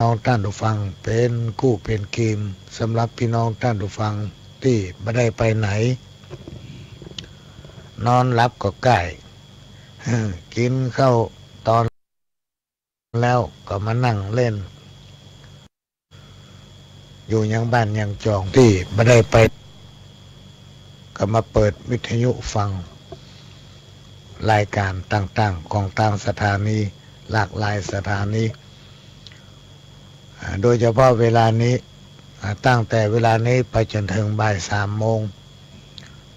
น้องท่านผู้ฟังเป็นกู้เป็นเกมสำหรับพี่น้องท่านผู้ฟังที่ไม่ได้ไปไหนนอนหลับก็ใกล้กินข้าวตอนแล้วก็มานั่งเล่นอยู่ยังบ้านยังจองที่ไม่ได้ไปก็มาเปิดวิทยุฟังรายการต่างๆของต่างสถานีหลากหลายสถานีโดยเฉพาะเวลานี้ตั้งแต่เวลานี้ไปจนถึงบ่าย3 โมง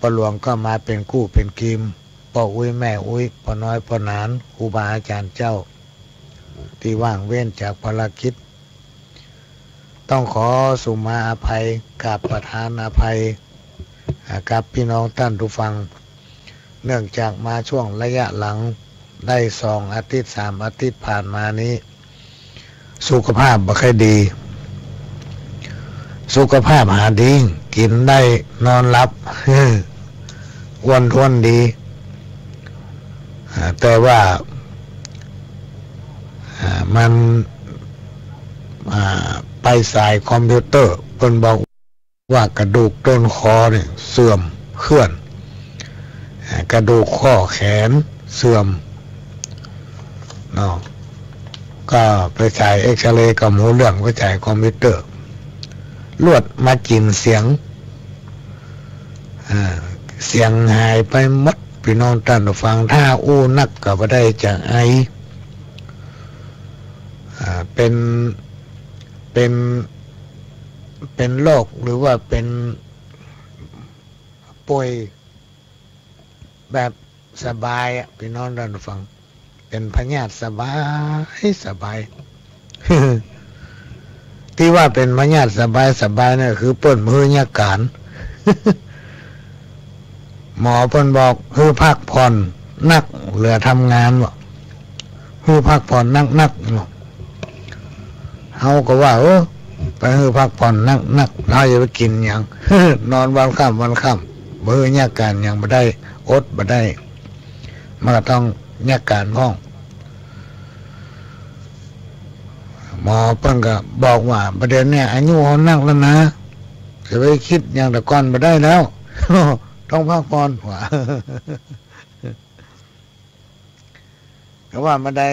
ปหลวงก็มาเป็นกู้เป็นกีมพ่ออุ้ยแม่อุ้ยพ่อน้อยพ่อหนานครูบาอาจารย์เจ้าที่ว่างเว้นจากภารกิจต้องขอสุมาอภัยกับประธานอภัยกับพี่น้องท่านผู้ฟังเนื่องจากมาช่วงระยะหลังได้2 อาทิตย์3 อาทิตย์ผ่านมานี้สุขภาพไม่ค่อยดีสุขภาพหาดีกินได้นอนหลับอ้วนท้วนดีแต่ว่ามันไปสายคอมพิวเตอร์เพิ่นบอกว่ากระดูกต้นคอเนี่ยเสื่อมเคลื่อนกระดูกข้อแขนเสื่อมเนาะก็ไปจ่ายเอ็กซเรย์กับหมูเรื่องไปจ่ายคอมพิวเตอร์ลวดมากินเสียงหายไปหมดพี่น้องท่านฟังถ้าอู้นักก็บ่ได้จากไอเป็นโรคหรือว่าเป็นป่วยแบบสบายพี่น้องท่านฟังเป็นพยาธิสบาย ที่ว่าเป็นพยาธิสบายเนี่ยคือเปิ้นมือยาการ หมอเปิ้นบอกคือพักผ่อนนักเหลือทำงานบ่คือพักผ่อนนักเฮาก็ว่าไปคือพักผ่อนนักเราจะไปกินหยัง นอนวันค่ำมือยาการยังบ่ได้อดบ่ได้มันก็ต้องยาการพ้องหมอเพิ่นก็บอกว่าประเด็นเนี่ยอายุเฮานักแล้วนะจะไปคิดอย่างแต่ก่อนบ่ได้แล้ว ต้องพักผ่อนว่า ก็ว่ามาได้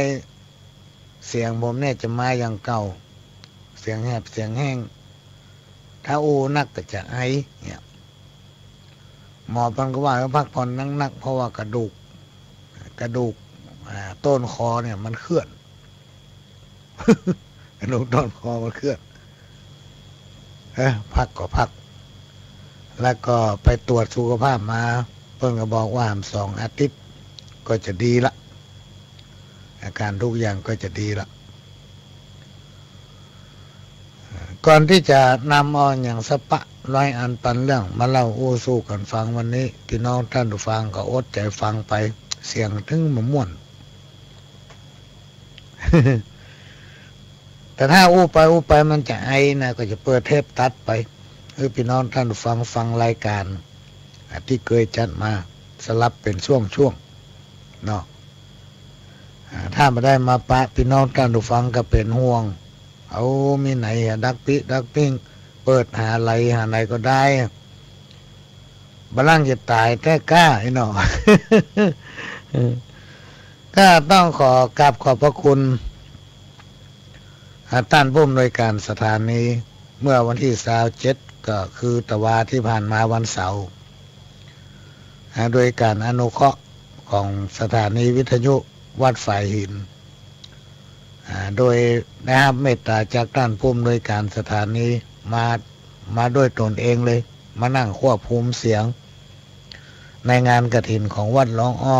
เสียงผมเนี่ยจะมาอย่างเก่าเสียงแหบเสียงแห้งถ้าอูนักก็จะไอเนี่ยหมอเพิ่นก็ว่าพักผ่อนนักเพราะว่ากระดูกต้นคอเนี่ยมันเคลื่อน กระดูกต้นคอมันเคลื่อนพักก็พักแล้วก็ไปตรวจสุขภาพมาเพิ่นก็บอกว่า2 อาทิตย์ก็จะดีละอาการทุกอย่างก็จะดีละก่อนที่จะนำเอาอย่างสปะร้อยอันปันเรื่องมาเล่าอู้สู้กันฟังวันนี้พี่น้องท่านผู้ฟังก็อดใจฟังไปเสียงถึงม่วน แต่ถ้าอู้ไปมันจะไอนะก็จะเปิดเทปตัดไปพี่น้องท่านผู้ฟังรายการที่เคยจัดมาสลับเป็นช่วงเนาะถ้าไม่ได้มาปะพี่น้องท่านผู้ฟังก็เป็นห่วงเอามีไหนดักปิ้งเปิดหาอะไรก็ได้บลังจะตายแต่กล้าไอ้เนาะ ก็ต้องขอกราบขอบพระคุณท่านผู้อำนวยการสถานีเมื่อวันที่27ก็คือตะวาที่ผ่านมาวันเสาร์โดยการอนุเคราะห์ของสถานีวิทยุวัดฝ่ายหินโดยได้รับเมตตาจากท่านผู้อำนวยการสถานีมาด้วยตนเองเลยมานั่งควบคุมเสียงในงานกฐินของวัดหลวงอ้อ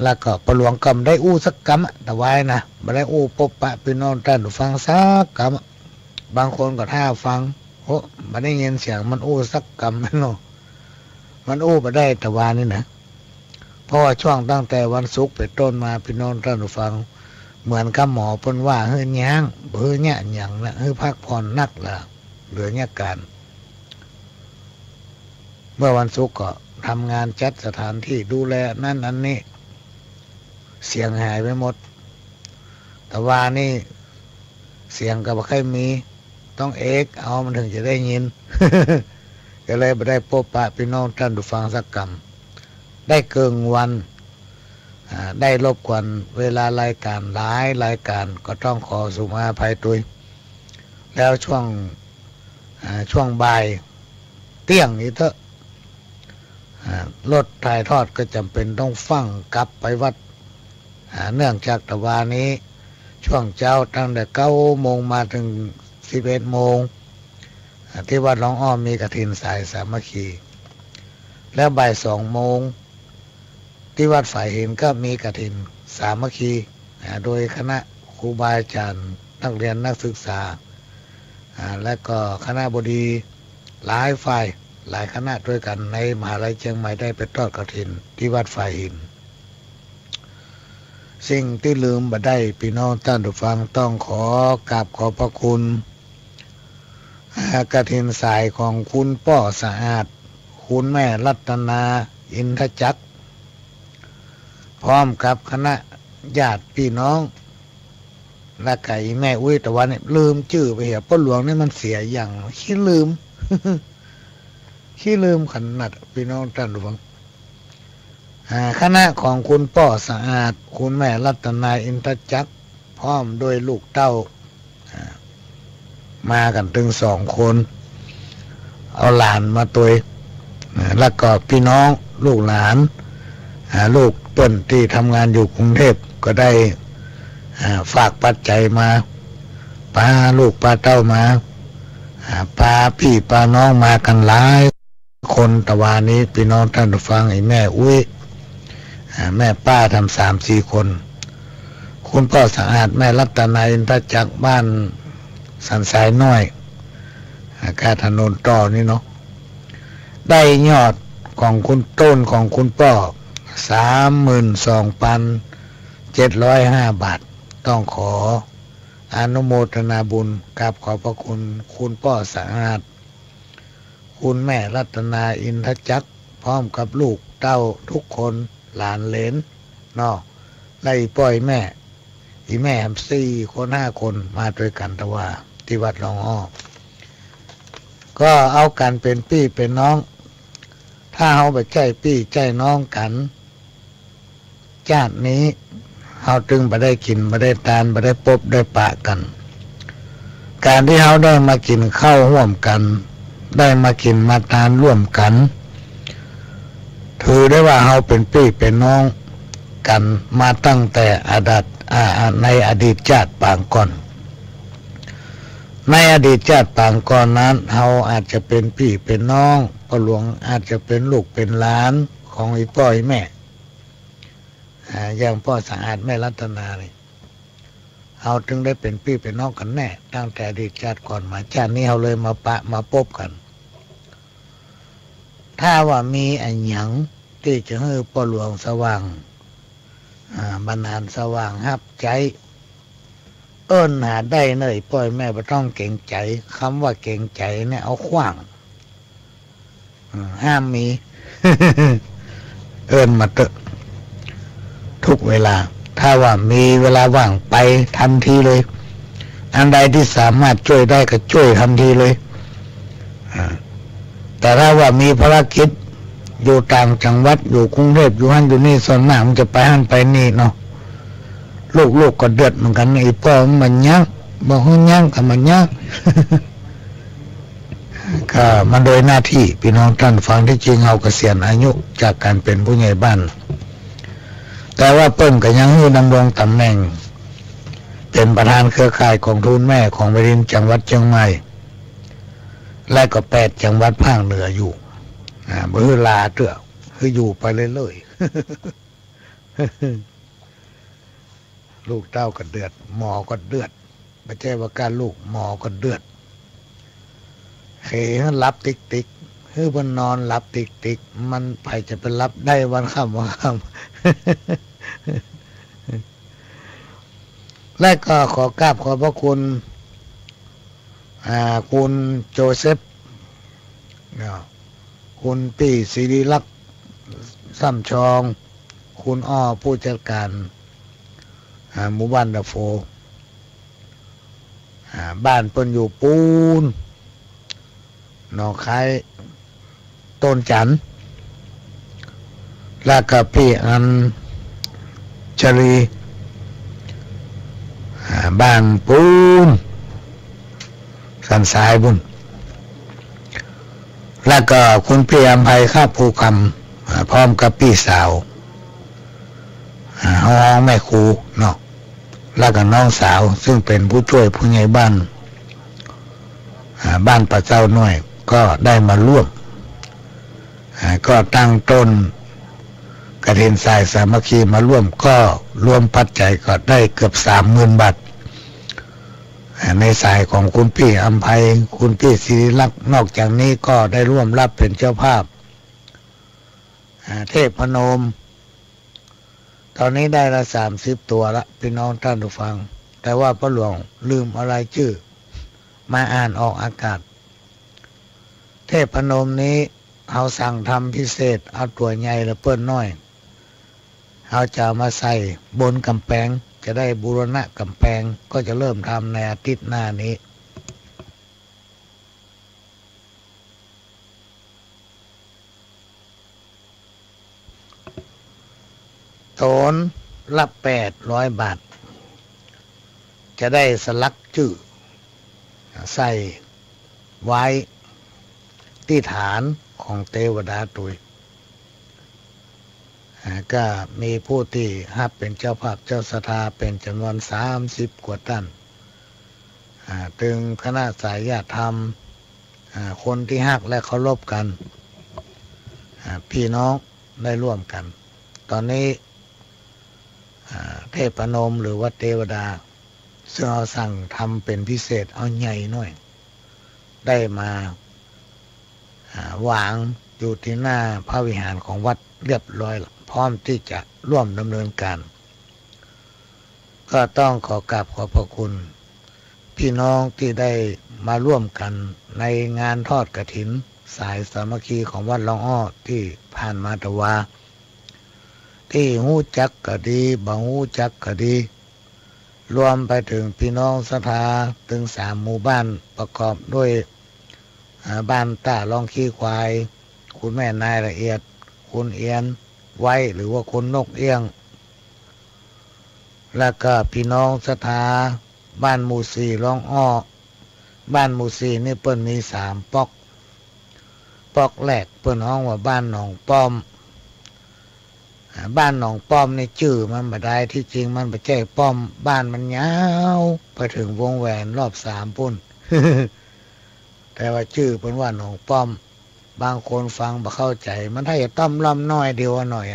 แล้วก็ประหลวงกำได้อู้สักกำแต่ไว้นะไม่ได้อู้ปบปะพี่น้องท่านฟังสักกำบางคนก็ท่าฟังไม่ได้ยินเสียงมันอู้สักกำไม่เนาะมันอู้ไม่ได้แต่วานี่นะเพราะว่าช่วงตั้งแต่วันศุกร์ไปต้นมาพี่น้องท่านฟังเหมือนกับหมอเพิ่นว่าเฮ้ยย่างเฮ้ยเนี่ยอย่างละเฮ้ยพักผ่อนนักละเหลือเนี่ยการเมื่อวันศุกร์ก็ทำงานจัดสถานที่ดูแลนั่นอันนี้เสียงหายไปหมดต แต่ว่านี่เสียงก็บ่ค่อยมีต้องเอกเอามันถึงจะได้ยิน ก็เลยไม่ได้พบปะพี่น้องท่านผู้ฟังสักกำได้เกินวันได้รบกวนเวลารายการหลายรายการก็ต้องขอสุมาภัยตุยแล้วช่วงบ่ายเที่ยงนี้เถอะรถถ่ายทอดก็จำเป็นต้องฟังกลับไปวัดเนื่องจากตะวันนี้ช่วงเช้าตั้งแต่9 โมงมาถึง11 โมงที่วัดหลวงอ้อมมีกฐินสายสามัคคีแล้วบ่าย2 โมงที่วัดฝ่ายหินก็มีกฐินสามัคคีโดยคณะครูบาอาจารย์นักเรียนนักศึกษาและก็คณะบดีหลายฝ่ายหลายคณะด้วยกันในมหาลัยเชียงใหม่ได้ไปทอดกฐินที่วัดฝ่ายหินสิ่งที่ลืมบ่ได้พี่น้องท่านผู้ฟังต้องขอกราบขอบพระคุณกฐินสายของคุณป้อสะอาดคุณแม่รัตนาอินทจักรพร้อมกับคณะญาติพี่น้องและไก่แม่อุ้ยแต่วันนี้ลืมชื่อไปเหรอพ่อหลวงนี่มันเสียอย่างขี้ลืม ขี้ลืมขนาดพี่น้องท่านผู้ฟังคณะของคุณป้อสะอาดคุณแม่รัตนาอินทจักรพร้อมด้วยลูกเต้ามากันถึง2 คนเอาหลานมาตัวแล้วก็พี่น้องลูกหลานลูกเปิ้นที่ทำงานอยู่กรุงเทพก็ได้ฝากปัจจัยมาพาลูกพาเต้ามาพาพี่พาน้องมากันหลายคนตะวันนี้พี่น้องท่านผู้ฟังไอ้แม่อุ้ยแม่ป้าทำ3-4 คนคุณพ่อสะอาดแม่รัตนาอินทจักรบ้านสันสายน้อยการถนนต่อนี่เนาะได้ยอดของคุณต้นของคุณป้อ32,705 บาทต้องขออนุโมทนาบุญกับขอบพระคุณคุณป้อสะอาดคุณแม่รัตนาอินทจักรพร้อมกับลูกเต้าทุกคนหลานเหลนเนาะไล่ปล่อยแม่อีแม่4 คน 5 คนมาด้วยกันตะว่าที่วัดหลวงอ้อก็เอากันเป็นพี่เป็นน้องถ้าเขาไปใจพี่ใจน้องกันชาตินี้เขาจึงไม่ได้กินไม่ได้ทานไม่ได้พบได้ปะกันการที่เขาได้มากินข้าวร่วมกันได้มากินมาทานร่วมกันถือได้ว่าเขาเป็นพี่เป็นน้องกันมาตั้งแต่ในอดีตชาติปางก่อนในอดีตชาติปางก่อนนั้นเขาอาจจะเป็นพี่เป็นน้องพ่อหลวงอาจจะเป็นลูกเป็นหลานของอีพ่ออีแม่อย่างพ่อสะอาดแม่รัตนาเนี่ยเขาจึงได้เป็นพี่เป็นน้องกันแน่ตั้งแต่อดีตชาติก่อนมาชาตินี้เขาเลยมาปะมาพบกันถ้าว่ามีอันหยังที่จะให้พ่อหลวงสว่างบรรณาสว่างฮับใจเอิ้นหาได้เนยพ่อแม่ไม่ต้องเก่งใจคำว่าเก่งใจเนี่ยเอาขว้างห้ามมี เอิ้นมาเถอะทุกเวลาถ้าว่ามีเวลาว่างไปทันทีเลยอันใดที่สามารถช่วยได้ก็ช่วยทันทีเลยแต่ถ้าว่ามีภารกิจอยู่ต่างจังหวัดอยู่กรุงเทพอยู่หันอยู่นี่ส่วนมากมันจะไปหันไปนี่เนาะลูกก็เดือดเหมือนกันไอ้พ่อมันยักบอกว่ายักกับมันยัก ก็มันโดยหน้าที่พี่น้องท่านฟังที่จริงเอาเกษียณอายุจากการเป็นผู้ใหญ่บ้านแต่ว่าเปิ้ลก็ยังให้ดำรงตำแหน่งเป็นประธานเครือข่ายของทุนแม่ของบริษัทจังหวัดเชียงใหม่และก็8 จังหวัดภาคเหนืออยู่มือลาเตื้อคืออยู่ไปเรื่อยๆ ลูกเต้าก็เดือดหมอก็เดือดไม่ใช่ว่าการลูกหมอก็เดือดเขยรับติ๊กคือบนนอนรับติ๊กมันไปจะเป็นรับได้วันค่ำวันค่ำ และก็ขอกราบขอบพระคุณคุณโจเซฟคุณปี่ศิริลักษณ์ซ้ำชองคุณอ้อผู้จัดการหมู่บ้านดาโฟ บ้านเปิ้นอยู่ปูนหนองคายต้นจันทร์แล้วก็พี่อันชลีบ้านปูนสันสายบุญแล้วก็คุณพี่อภัยข้าภูคำพร้อมกับพี่สาวห้องแม่ครูเนาะแล้วก็น้องสาวซึ่งเป็นผู้ช่วยผู้ใหญ่บ้านบ้านป่าเจ้าน้อยก็ได้มาร่วมก็ตั้งต้นกฐินทรายสามัคคีมาร่วมก็รวมปัจจัยก็ได้เกือบ 30,000 บาทในสายของคุณพี่อภัยคุณพี่ศิริลักษณ์นอกจากนี้ก็ได้ร่วมรับเป็นเจ้าภาพเทพนมตอนนี้ได้ละ30 ตัวละพี่น้องท่านผู้ฟังแต่ว่าพระหลวงลืมอะไรชื่อมาอ่านออกอากาศเทพนมนี้เอาสั่งทำพิเศษเอาตัวใหญ่และเปิ้นน้อยเอาจะมาใส่บนกำแพงจะได้บูรณะกำแพงก็จะเริ่มทำในอาทิตย์หน้านี้โถนละ800 บาทจะได้สลักชื่อใส่ไว้ที่ฐานของเทวดาตุยก็มีผู้ที่ฮับเป็นเจ้าภาพเจ้าสถาเป็นจำนวน30 กว่าท่านถึงคณะสายญาติธรรมคนที่ฮักและเคารพกันพี่น้องได้ร่วมกันตอนนี้เทพนมหรือว่าเทวดาซึ่งเราสั่งทำเป็นพิเศษเอาใหญ่หน่อยได้มาวางอยู่ที่หน้าพระวิหารของวัดเรียบร้อยพร้อมที่จะร่วมดำเนินการก็ต้องขอกราบขอบพระคุณพี่น้องที่ได้มาร่วมกันในงานทอดกฐินสายสามัคคีของวัดหลวงอ้อที่ผ่านมาตะวาที่หู้จักก็ดีบ่หู้จักก็ดีรวมไปถึงพี่น้องศรัทธาถึง3 หมู่บ้านประกอบด้วยบ้านตาลองขี้ควายคุณแม่นายละเอียดคุณเอียนไว้หรือว่าคุณนกเอี้ยงแล้วก็พี่น้องศรัทธาบ้านหมู่4ลองอ้อบ้านหมู่4นี่เปิ้นมี3ปอกแรกเปิ้นห้องว่าบ้านหนองป้อมบ้านหนองป้อมในชื่อมันบ่ได้ที่จริงมันบ่ใช่ป้อมบ้านมันยาวไปถึงวงแหวนรอบ3ปุ่น แต่ว่าชื่อเพิ่นว่าหนองป้อมบางคนฟังบ่เข้าใจมันถ้าจะต้อมล่ำน้อยเดียวหน่อย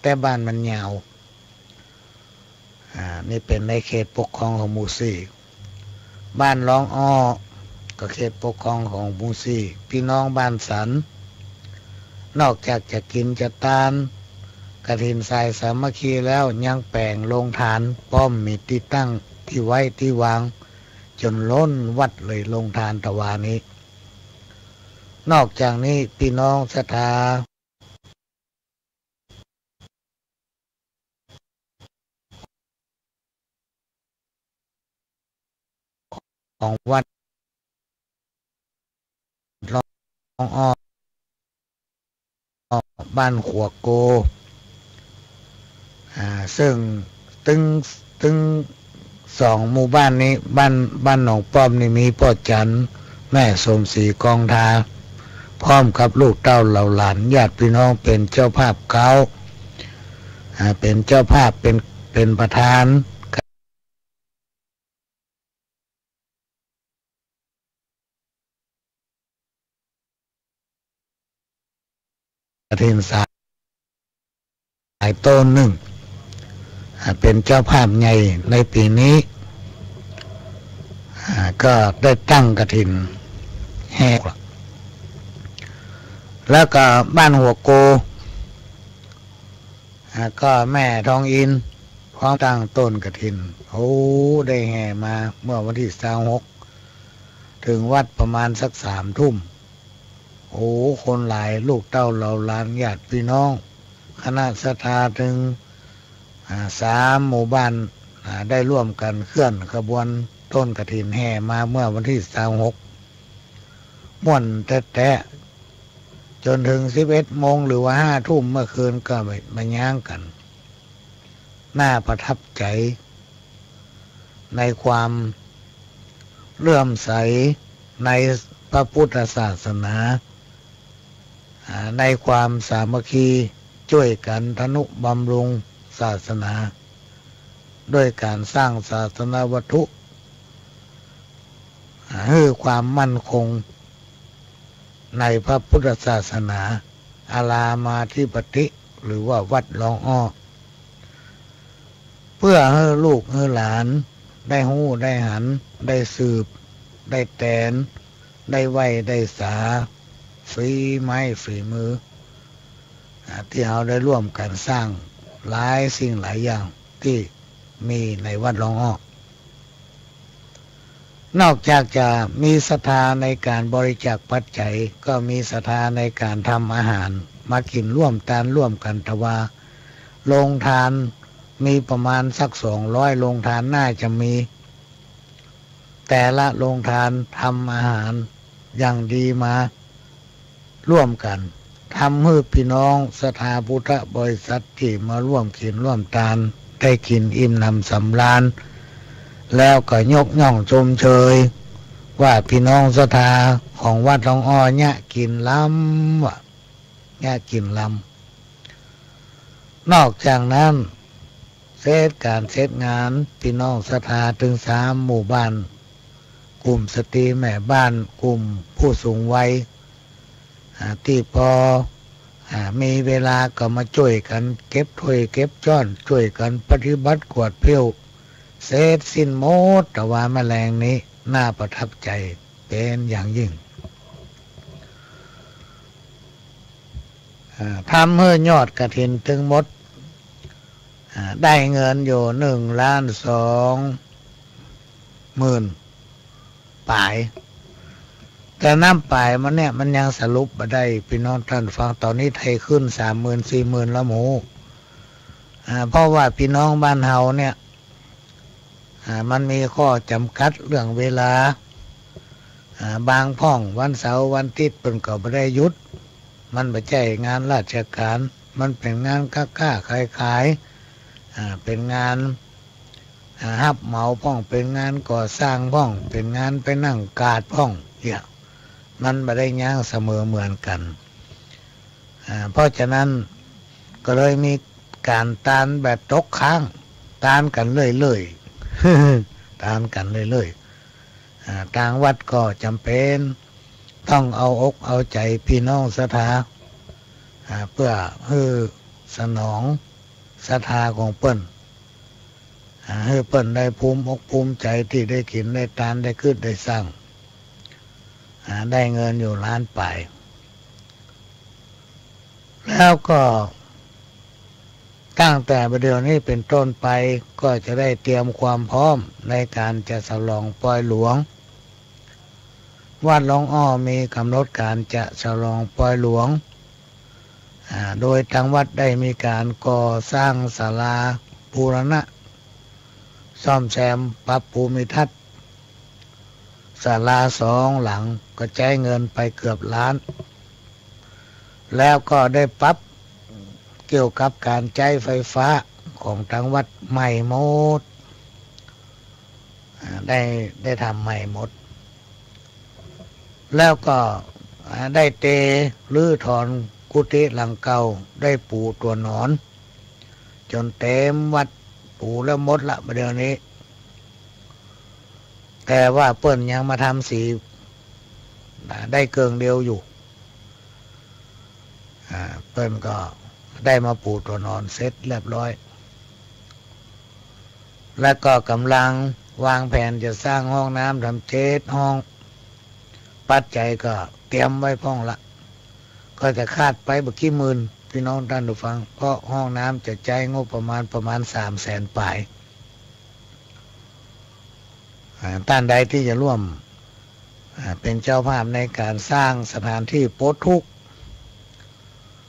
แต่บ้านมันยาวนี่เป็นในเขตปกครองของหมู่4บ้านร้องอ้อก็เขตปกครองของหมู่4พี่น้องบ้านสันนอกจากจะกินจะทานกฐินทรายสามัคคีแล้วยังแปลงโรงทานป้อมมีที่ตั้งที่ไว้ที่วางจนล้นวัดเลยโรงทานตะวานี้นอกจากนี้พี่น้องศรัทธาของวัดหลวงอ้อบ้านขัวโกซึ่งตึง2 หมู่บ้านนี้บ้านหนองป้อมนี่มีพ่อจันแม่สมศรีกองทาพร้อมกับลูกเต้าเหล่าหลานญาติพี่น้องเป็นเจ้าภาพเก้าเป็นเจ้าภาพเป็นประธานกฐินสายต้นหนึ่งเป็นเจ้าภาพใหญ่ในปีนี้ก็ได้ตั้งกฐินแห่แล้วก็บ้านหัวโกก็แม่ทองอินพร้อมตั้งต้นกฐินได้แห่มาเมื่อวันที่26ถึงวัดประมาณสัก3 ทุ่มคนหลายลูกเต้าเหล่าหลานญาติพี่น้องคณะศรัทธาถึง3 หมู่บ้านได้ร่วมกันเคลื่อนขบวน ต้นกฐินแห่มาเมื่อวันที่26ม่วนแท้ๆจนถึง11 โมงหรือว่า5 ทุ่มเมื่อคืนก็มาย่างกันน่าประทับใจในความเลื่อมใสในพระพุทธศาสนาในความสามัคคีช่วยกันทนุบำรุงศาสนาด้วยการสร้างศาสนาวัตถุให้ความมั่นคงในพระพุทธศาสนาอารามาธิปติหรือว่าวัดหลองอ้อเพื่อให้ลูกให้หลานได้หู้ได้หันได้สืบได้แตนได้ไหวได้สาฝีไม้ฝีมือที่เราได้ร่วมกันสร้างหลายสิ่งหลายอย่างที่มีในวัดหลองอ้อนอกจากจะมีศรัทธาในการบริจาคปัจจัยก็มีศรัทธาในการทำอาหารมากินร่วมทานร่วมกันทว่าโรงทานมีประมาณสัก200 โรงทานน่าจะมีแต่ละโรงทานทำอาหารอย่างดีมาร่วมกันทำให้พี่น้องศรัทธาพุทธบริษัทที่มาร่วมกินร่วมทานได้กินอิ่มหนำสำราญแล้วก็ยกย่องชมเชยว่าพี่น้องศรัทธาของวัดหลองอ้อเนี่ยกินล้ำว่ะเนี่ยกินล้ำนอกจากนั้นเสร็จการเสร็จงานพี่น้องศรัทธาถึง3 หมู่บ้านกลุ่มสตรีแม่บ้านกลุ่มผู้สูงวัยที่พอมีเวลาก็มาช่วยกันเก็บถ้วยเก็บช้อนช่วยกันปฏิบัติกวาดเพี้ยวเสร็จสิ้นหมดแต่ว่าแมลงนี้น่าประทับใจเป็นอย่างยิ่งทำให้ยอดกฐินถึงหมดได้เงินอยู่1,200,000 ปลายแต่น้ำปลายมันเนี่ยมันยังสรุปมาได้พี่น้องท่านฟังตอนนี้ไทยขึ้น30,000-40,000ละหมูเพราะว่าพี่น้องบ้านเฮาเนี่ยมันมีข้อจำกัดเรื่องเวลาบางพ่องวันเสาร์วันอาทิตย์เป็นก็ไม่ได้หยุดมันไม่ใช่งานราชการมันเป็นงานค้าขายเป็นงานฮับเหมาพ่องเป็นงานก่อสร้างพ่องเป็นงานไปนั่งกาดพ่องเนี่ยมันไม่ได้ย่างเสมอเหมือนกันเพราะฉะนั้นก็เลยมีการตานแบบตกค้างตานกันเรื่อยๆ ตานกันเรื่อยๆทางวัดก็จำเป็นต้องเอาอกเอาใจพี่น้องศรัทธาเพื่อให้สนองศรัทธาของเปิ้นให้เปิ้นได้ภูมิอกภูมิใจที่ได้กินได้ทานได้ขึ้นได้สร้างได้เงินอยู่ล้านปลายแล้วก็ตั้งแต่ประเดี๋ยวนี้เป็นต้นไปก็จะได้เตรียมความพร้อมในการจะฉลองปล่อยหลวงวัดหลองอ้อมีกำหนดการจะฉลองปล่อยหลวงโดยทางวัดได้มีการก่อสร้างศาลาบูรณะซ่อมแซมปรับภูมิทัศน์ศาลา2 หลังก็ใช้เงินไปเกือบล้านแล้วก็ได้ปรับเกี่ยวกับการใช้ไฟฟ้าของทางวัดใหม่หมดได้ทำใหม่หมดแล้วก็ได้เตรื้อถอนกุฏิหลังเก่าได้ปูตัวหนอนจนเต็มวัดปูแล้วหมดละประเดี๋ยวนี้แต่ว่าเปิ้นยังมาทำสีได้เกิงเดียวอยู่เปิ้นก็ได้มาปูตัวนอนเสร็จเรียบร้อยแล้วก็กำลังวางแผนจะสร้างห้องน้ำทำ7 ห้องปัจจัยก็เตรียมไว้พ้องละก็จะคาดไปบักกี่หมื่นพี่น้องท่านผู้ฟังเพราะห้องน้ำจะใช้งบประมาณ300,000 ปลายท่านใดที่จะร่วมเป็นเจ้าภาพในการสร้างสถานที่โปรดทุกข์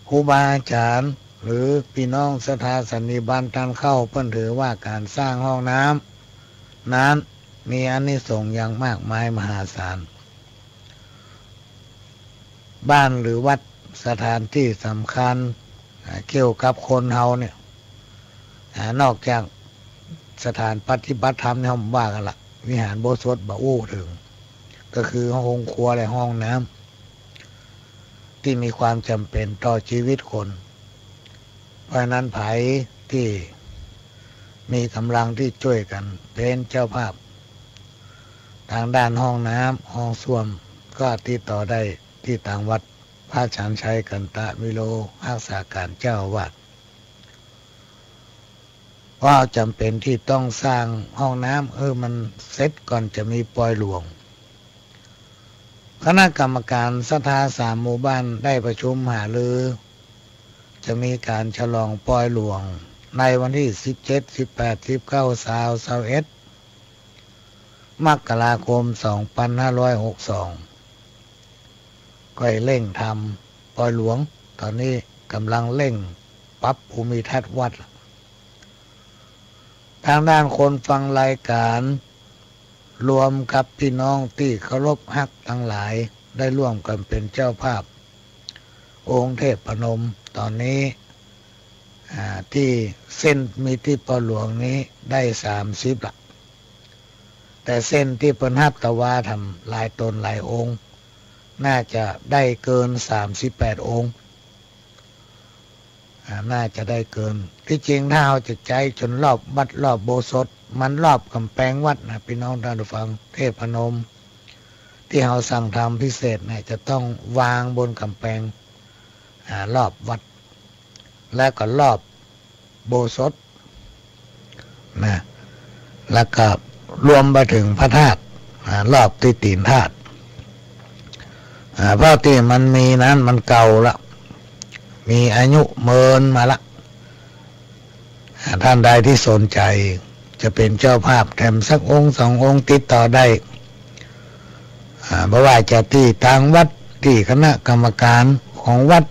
ครูบาอาจารย์หรือพี่น้องศรัทธาสันนิบาตท่านเข้าเพิ่นถือว่าการสร้างห้องน้ำนั้น มีอานิสงส์อย่างมากมายมหาศาลบ้านหรือวัดสถานที่สำคัญเกี่ยวกับคนเฮาเนี่ยนอกจากสถานปฏิบัติธรรมเนี่ยผมว่ากันละวิหารโบสถบ่อู้ถึงก็คือห้องครัวและห้องน้ำที่มีความจำเป็นต่อชีวิตคนเพราะนั้นไผที่มีกำลังที่ช่วยกันเป็นเจ้าภาพทางด้านห้องน้ำห้องส้วมก็ติดต่อได้ที่ต่างวัดพระฉันชัยกันตะวิโลรักษาการเจ้าอาวาสว่าจำเป็นที่ต้องสร้างห้องน้ำมันเสร็จก่อนจะมีปล่อยหลวงคณะกรรมการศรัทธา3 หมู่บ้านได้ประชุมหารือจะมีการฉลองปล่อยหลวงในวันที่17 18 19 20 21มกราคม 2562ก็ให้เร่งทำปล่อยหลวงตอนนี้กำลังเร่งปรับภูมิทัศน์วัดทางด้านคนฟังรายการรวมกับพี่น้องที่เคารพฮักทั้งหลายได้ร่วมกันเป็นเจ้าภาพองค์เทพพนมตอนนี้ที่เส้นมีที่ปอหลวงนี้ได้30ละแต่เส้นที่เปิ้นฮับตะวาทำหลายตนหลายองค์น่าจะได้เกิน38 องค์น่าจะได้เกินที่จริงถ้าเราจะใจจนรอบวัดรอบโบสถมันรอบกำแพงวัดนะพี่น้องท่านผู้ฟังเทพพนมที่เราสั่งทำพิเศษเนี่ยจะต้องวางบนกำแพงรอบวัดและก็รอบโบสถนะแล้วก็รวมไปถึงพระธาตุรอบที่ตีนธาตุเพราะที่มันมีนั้นมันเก่าละมีอายุเมินมาละท่านใดที่สนใจจะเป็นเจ้าภาพแถมสักองค์2 องค์ติดต่อได้เพราะว่าจะที่ทางวัดที่คณะกรรมการของวัด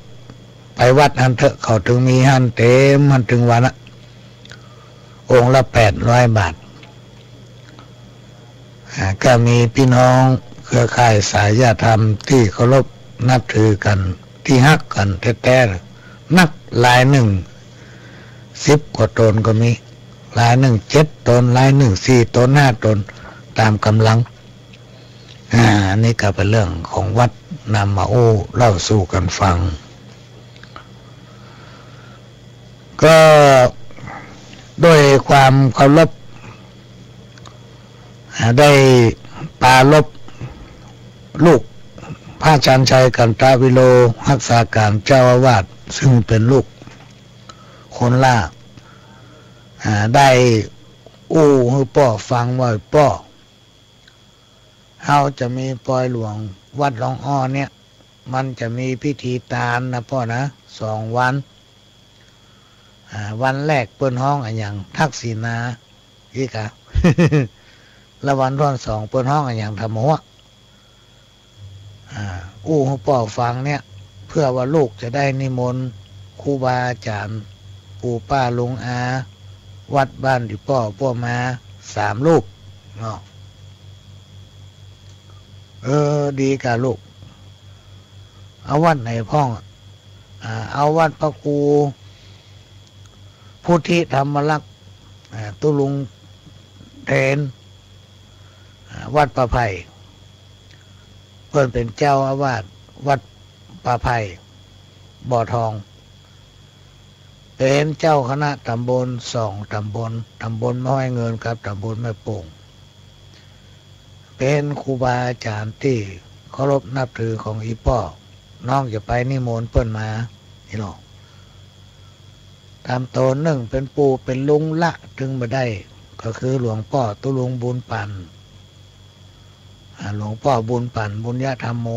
ไปวัดอันเถอะเขาถึงมีหันเต็มหันถึงวันละองค์ละ800 บาทก็มีพี่น้องเครือข่ายสายญาติธรรมที่เคารพนับถือกันที่ฮักกันแท้ๆนักลาย10 กว่าตนก็มีลาย7 ตนลาย4 ตน 5 ตนตามกำลังอันนี้ก็เป็นเรื่องของวัดนำมาเล่าสู่กันฟังก็ด้วยความเคารพได้ปรารภลูกพระชันชัยกันตาวิโลรักษาการเจ้าอาวาสซึ่งเป็นลูกคนล่าได้ให้พ่อฟังว่าพ่อเฮาจะมีปล่อยหลวงวัดหลวงอ้อเนี่ยมันจะมีพิธีตาลนะพ่อนะ2 วันวันแรกเปิ้นห้องอย่างทักษิณาอีกะ แล้ววันที่2เปิ้นห้องอย่างธรรมะให้พ่อฟังเนี่ยเพื่อว่าลูกจะได้นิมนต์ครูบาอาจารย์ปู่ป้าลุงอาวัดบ้านที่พ่อมา3 รูปเนาะดีกะลูกเอาวัดไหนพ่องเอาวัดพระครูพุทธิธรรมลักษณ์ตุลุงเทนวัดประไผ่เพิ่นเป็นเจ้าอาวาสวัดประไผ่บ่อทองเป็นเจ้าคณะตำบล2 ตำบลแม่ห้อยเงินกับตำบลแม่โป่งเป็นครูบาอาจารย์ที่เคารพนับถือของอีป้อน้องจะไปนิมนต์เพิ่นมานี่หรอกตามโตนเป็นปู่เป็นลุงละถึงมาได้ก็คือหลวงพ่อตุลุงบุญปันหลวงพ่อบุญปันบุญญาธรรมโม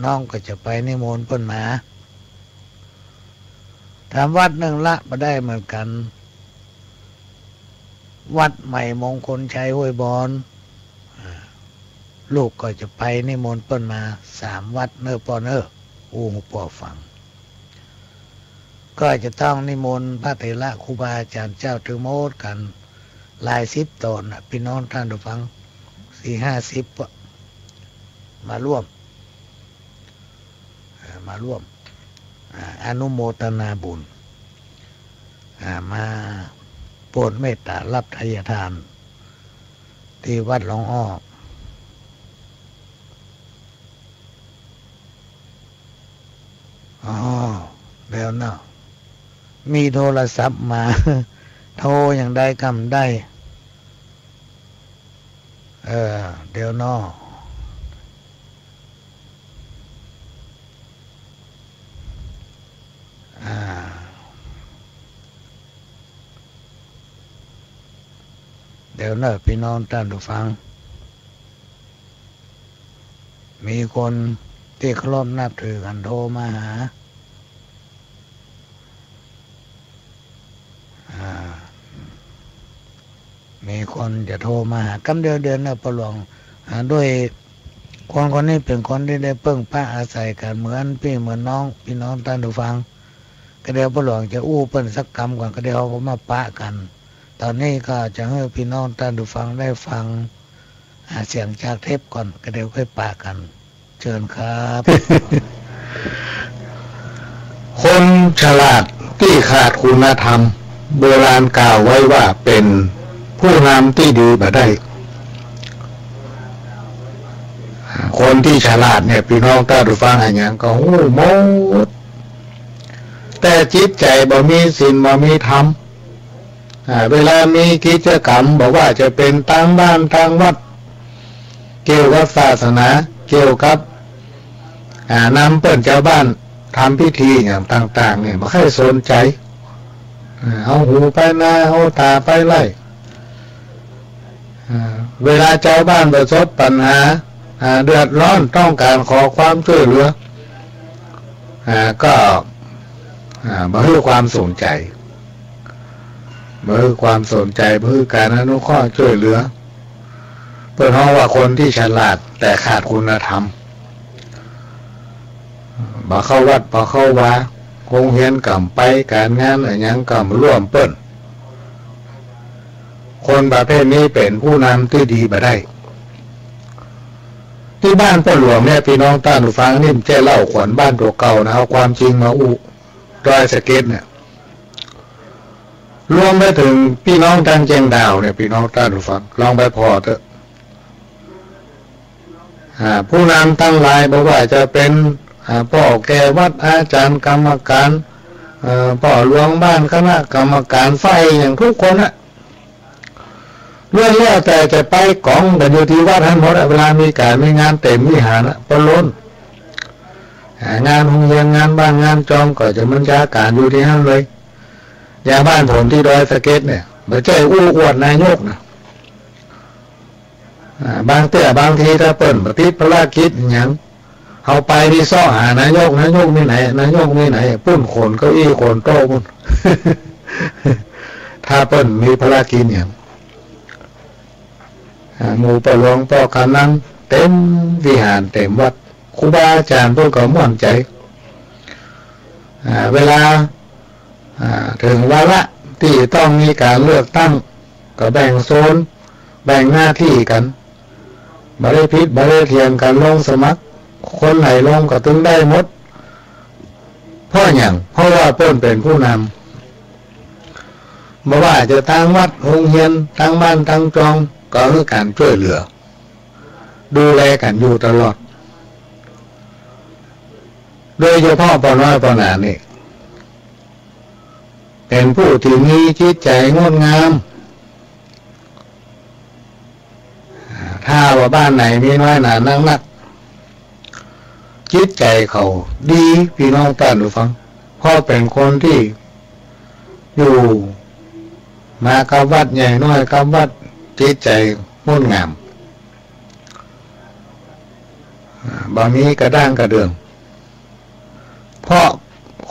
น้องก็จะไปนิมนต์เพิ่นมาทำวัดละมาได้เหมือนกันวัดใหม่มงคลชัยห้วยบอนลูกก็จะไปนิมนต์เพิ่นมา3 วัดพ่อพ่อฟังก็จะต้องนิมนต์พระเถระครูบาอาจารย์เจ้าถึงโมดกันหลาย10 ตนพี่น้องท่านผู้ฟัง 40มาร่วมอนุโมทนาบุญมาโปรดเมตตารับทายทานที่วัดหลวงอ้อแล้วเนาะมีโทรศัพท์มา โทรอย่างใดกำได้เดี๋ยวเนาะเดี๋ยวเนอะพี่น้องท่านผู้ฟังมีคนที่เคารพนับถือกันโทรมาหามีคนจะโทรมาหากำเดือนนะประหลวงด้วยคนนี้เป็นคนที่ได้เพิ่งพระอาศัยกันเหมือนพี่เหมือนน้องพี่น้องท่านผู้ฟังก็เดี๋ยวประหลวงจะเปิ้นสักคำก่อนก็เดี๋ยวเขามาปะกันตอนนี้ก็จะให้พี่น้องท่านผู้ฟังได้ฟังเสียงจากเทปก่อนก็เดี๋ยวค่อยปะกันเชิญครับ คนฉลาดที่ขาดคุณธรรมโบราณกล่าวไว้ว่าเป็นผู้นำที่ดีบ่ได้คนที่ฉลาดเนี่ยพี่น้องท่านผู้ฟังอะไรอย่างก็หูหมดแต่จิตใจบ่มีศีลบ่มีธรรมเวลามีกิจกรรมบอกว่าจะเป็นทางบ้านทางวัดเกี่ยวกับศาสนาเกี่ยวกับนำเปิ้นเจ้าบ้านทำพิธีอย่างต่างๆเนี่ยไม่ค่อยสนใจเอาหูไปนาเอาตาไปไล่เวลาเจ้าบ้านประสบปัญหาเดือดร้อนต้องการขอความช่วยเหลือก็ไม่ให้ความสนใจไม่ให้ความสนใจไม่ให้การอนุเคราะห์ช่วยเหลือเพื่อเพราะว่าคนที่ฉลาดแต่ขาดคุณธรรมบ่เข้าวัดบ่เข้าวาคงเห็นกำไปการงานอะไรยังกำร่วมเปิ้นคนประเภทนี้เป็นผู้นำที่ดีบ่ได้ที่บ้านพ่อหลวงเนี่ยพี่น้องท่านผู้ฟังนี่แจ้เล่าขวัญบ้านตัวเก่านะเอาความจริงมาดอยสะเก็ดเนี่ยรวมไปถึงพี่น้องทางเชียงดาวเนี่ยพี่น้องท่านผู้ฟังลองไปพอเถอะผู้นำตั้งหลายบอกว่าจะเป็นพ่อแก่วัดอาจารย์กรรมการพ่อหลวงบ้านคณะกรรมการไฟอย่างทุกคนอะเรื่องแล้วแต่จะไปกองกันอยู่ที่วัดทั้งหมดเวลามีการมีงานเต็มวิหารปล้นงานโรงเรียนงานบ้านงานจอมก็จะมันยาการอยู่ที่นั่นเลยยาบ้านผมที่ดอยสะเก็ดเนี่ยไม่ใช่อู้อวดนายกนะบางทีถ้าเปิดปฏิภารกิจอย่างเอาไปที่ซ่อหานายกมีไหนนายกมีไหนปุ้นขนเก้าอี้ขนโต๊ะปุ้น ถ้าเปิดมีภารกิจอย่างหมู่ประหลวงต่อกันนั้นเต็มวิหารเต็มวัดครูบาอาจารย์พวกก็ม่วนใจเวลาถึงวาระที่ต้องมีการเลือกตั้งก็แบ่งโซนแบ่งหน้าที่กันบ่ได้พิษบ่ได้เถียงกันลงสมัครคนไหนลงก็ถึงได้หมดเพราะว่าเปิ้นเป็นผู้นำบ่ว่าจะทางวัดโรงเรียนทางบ้านทางจองก็คือการช่วยเหลือดูแลกันอยู่ตลอดโดยเฉพาะปน้อยปหนานี่เป็นผู้ที่มีจิตใจงดงามถ้าว่าบ้านไหนมีน้อยหนานั่งนักจิตใจเขาดีพี่น้องท่านผู้ฟังเพราะเป็นคนที่อยู่มากับวัดใหญ่น้อยกับวัดจิตใจงดงามบางนี้กระด้างกระเดืองเพราะ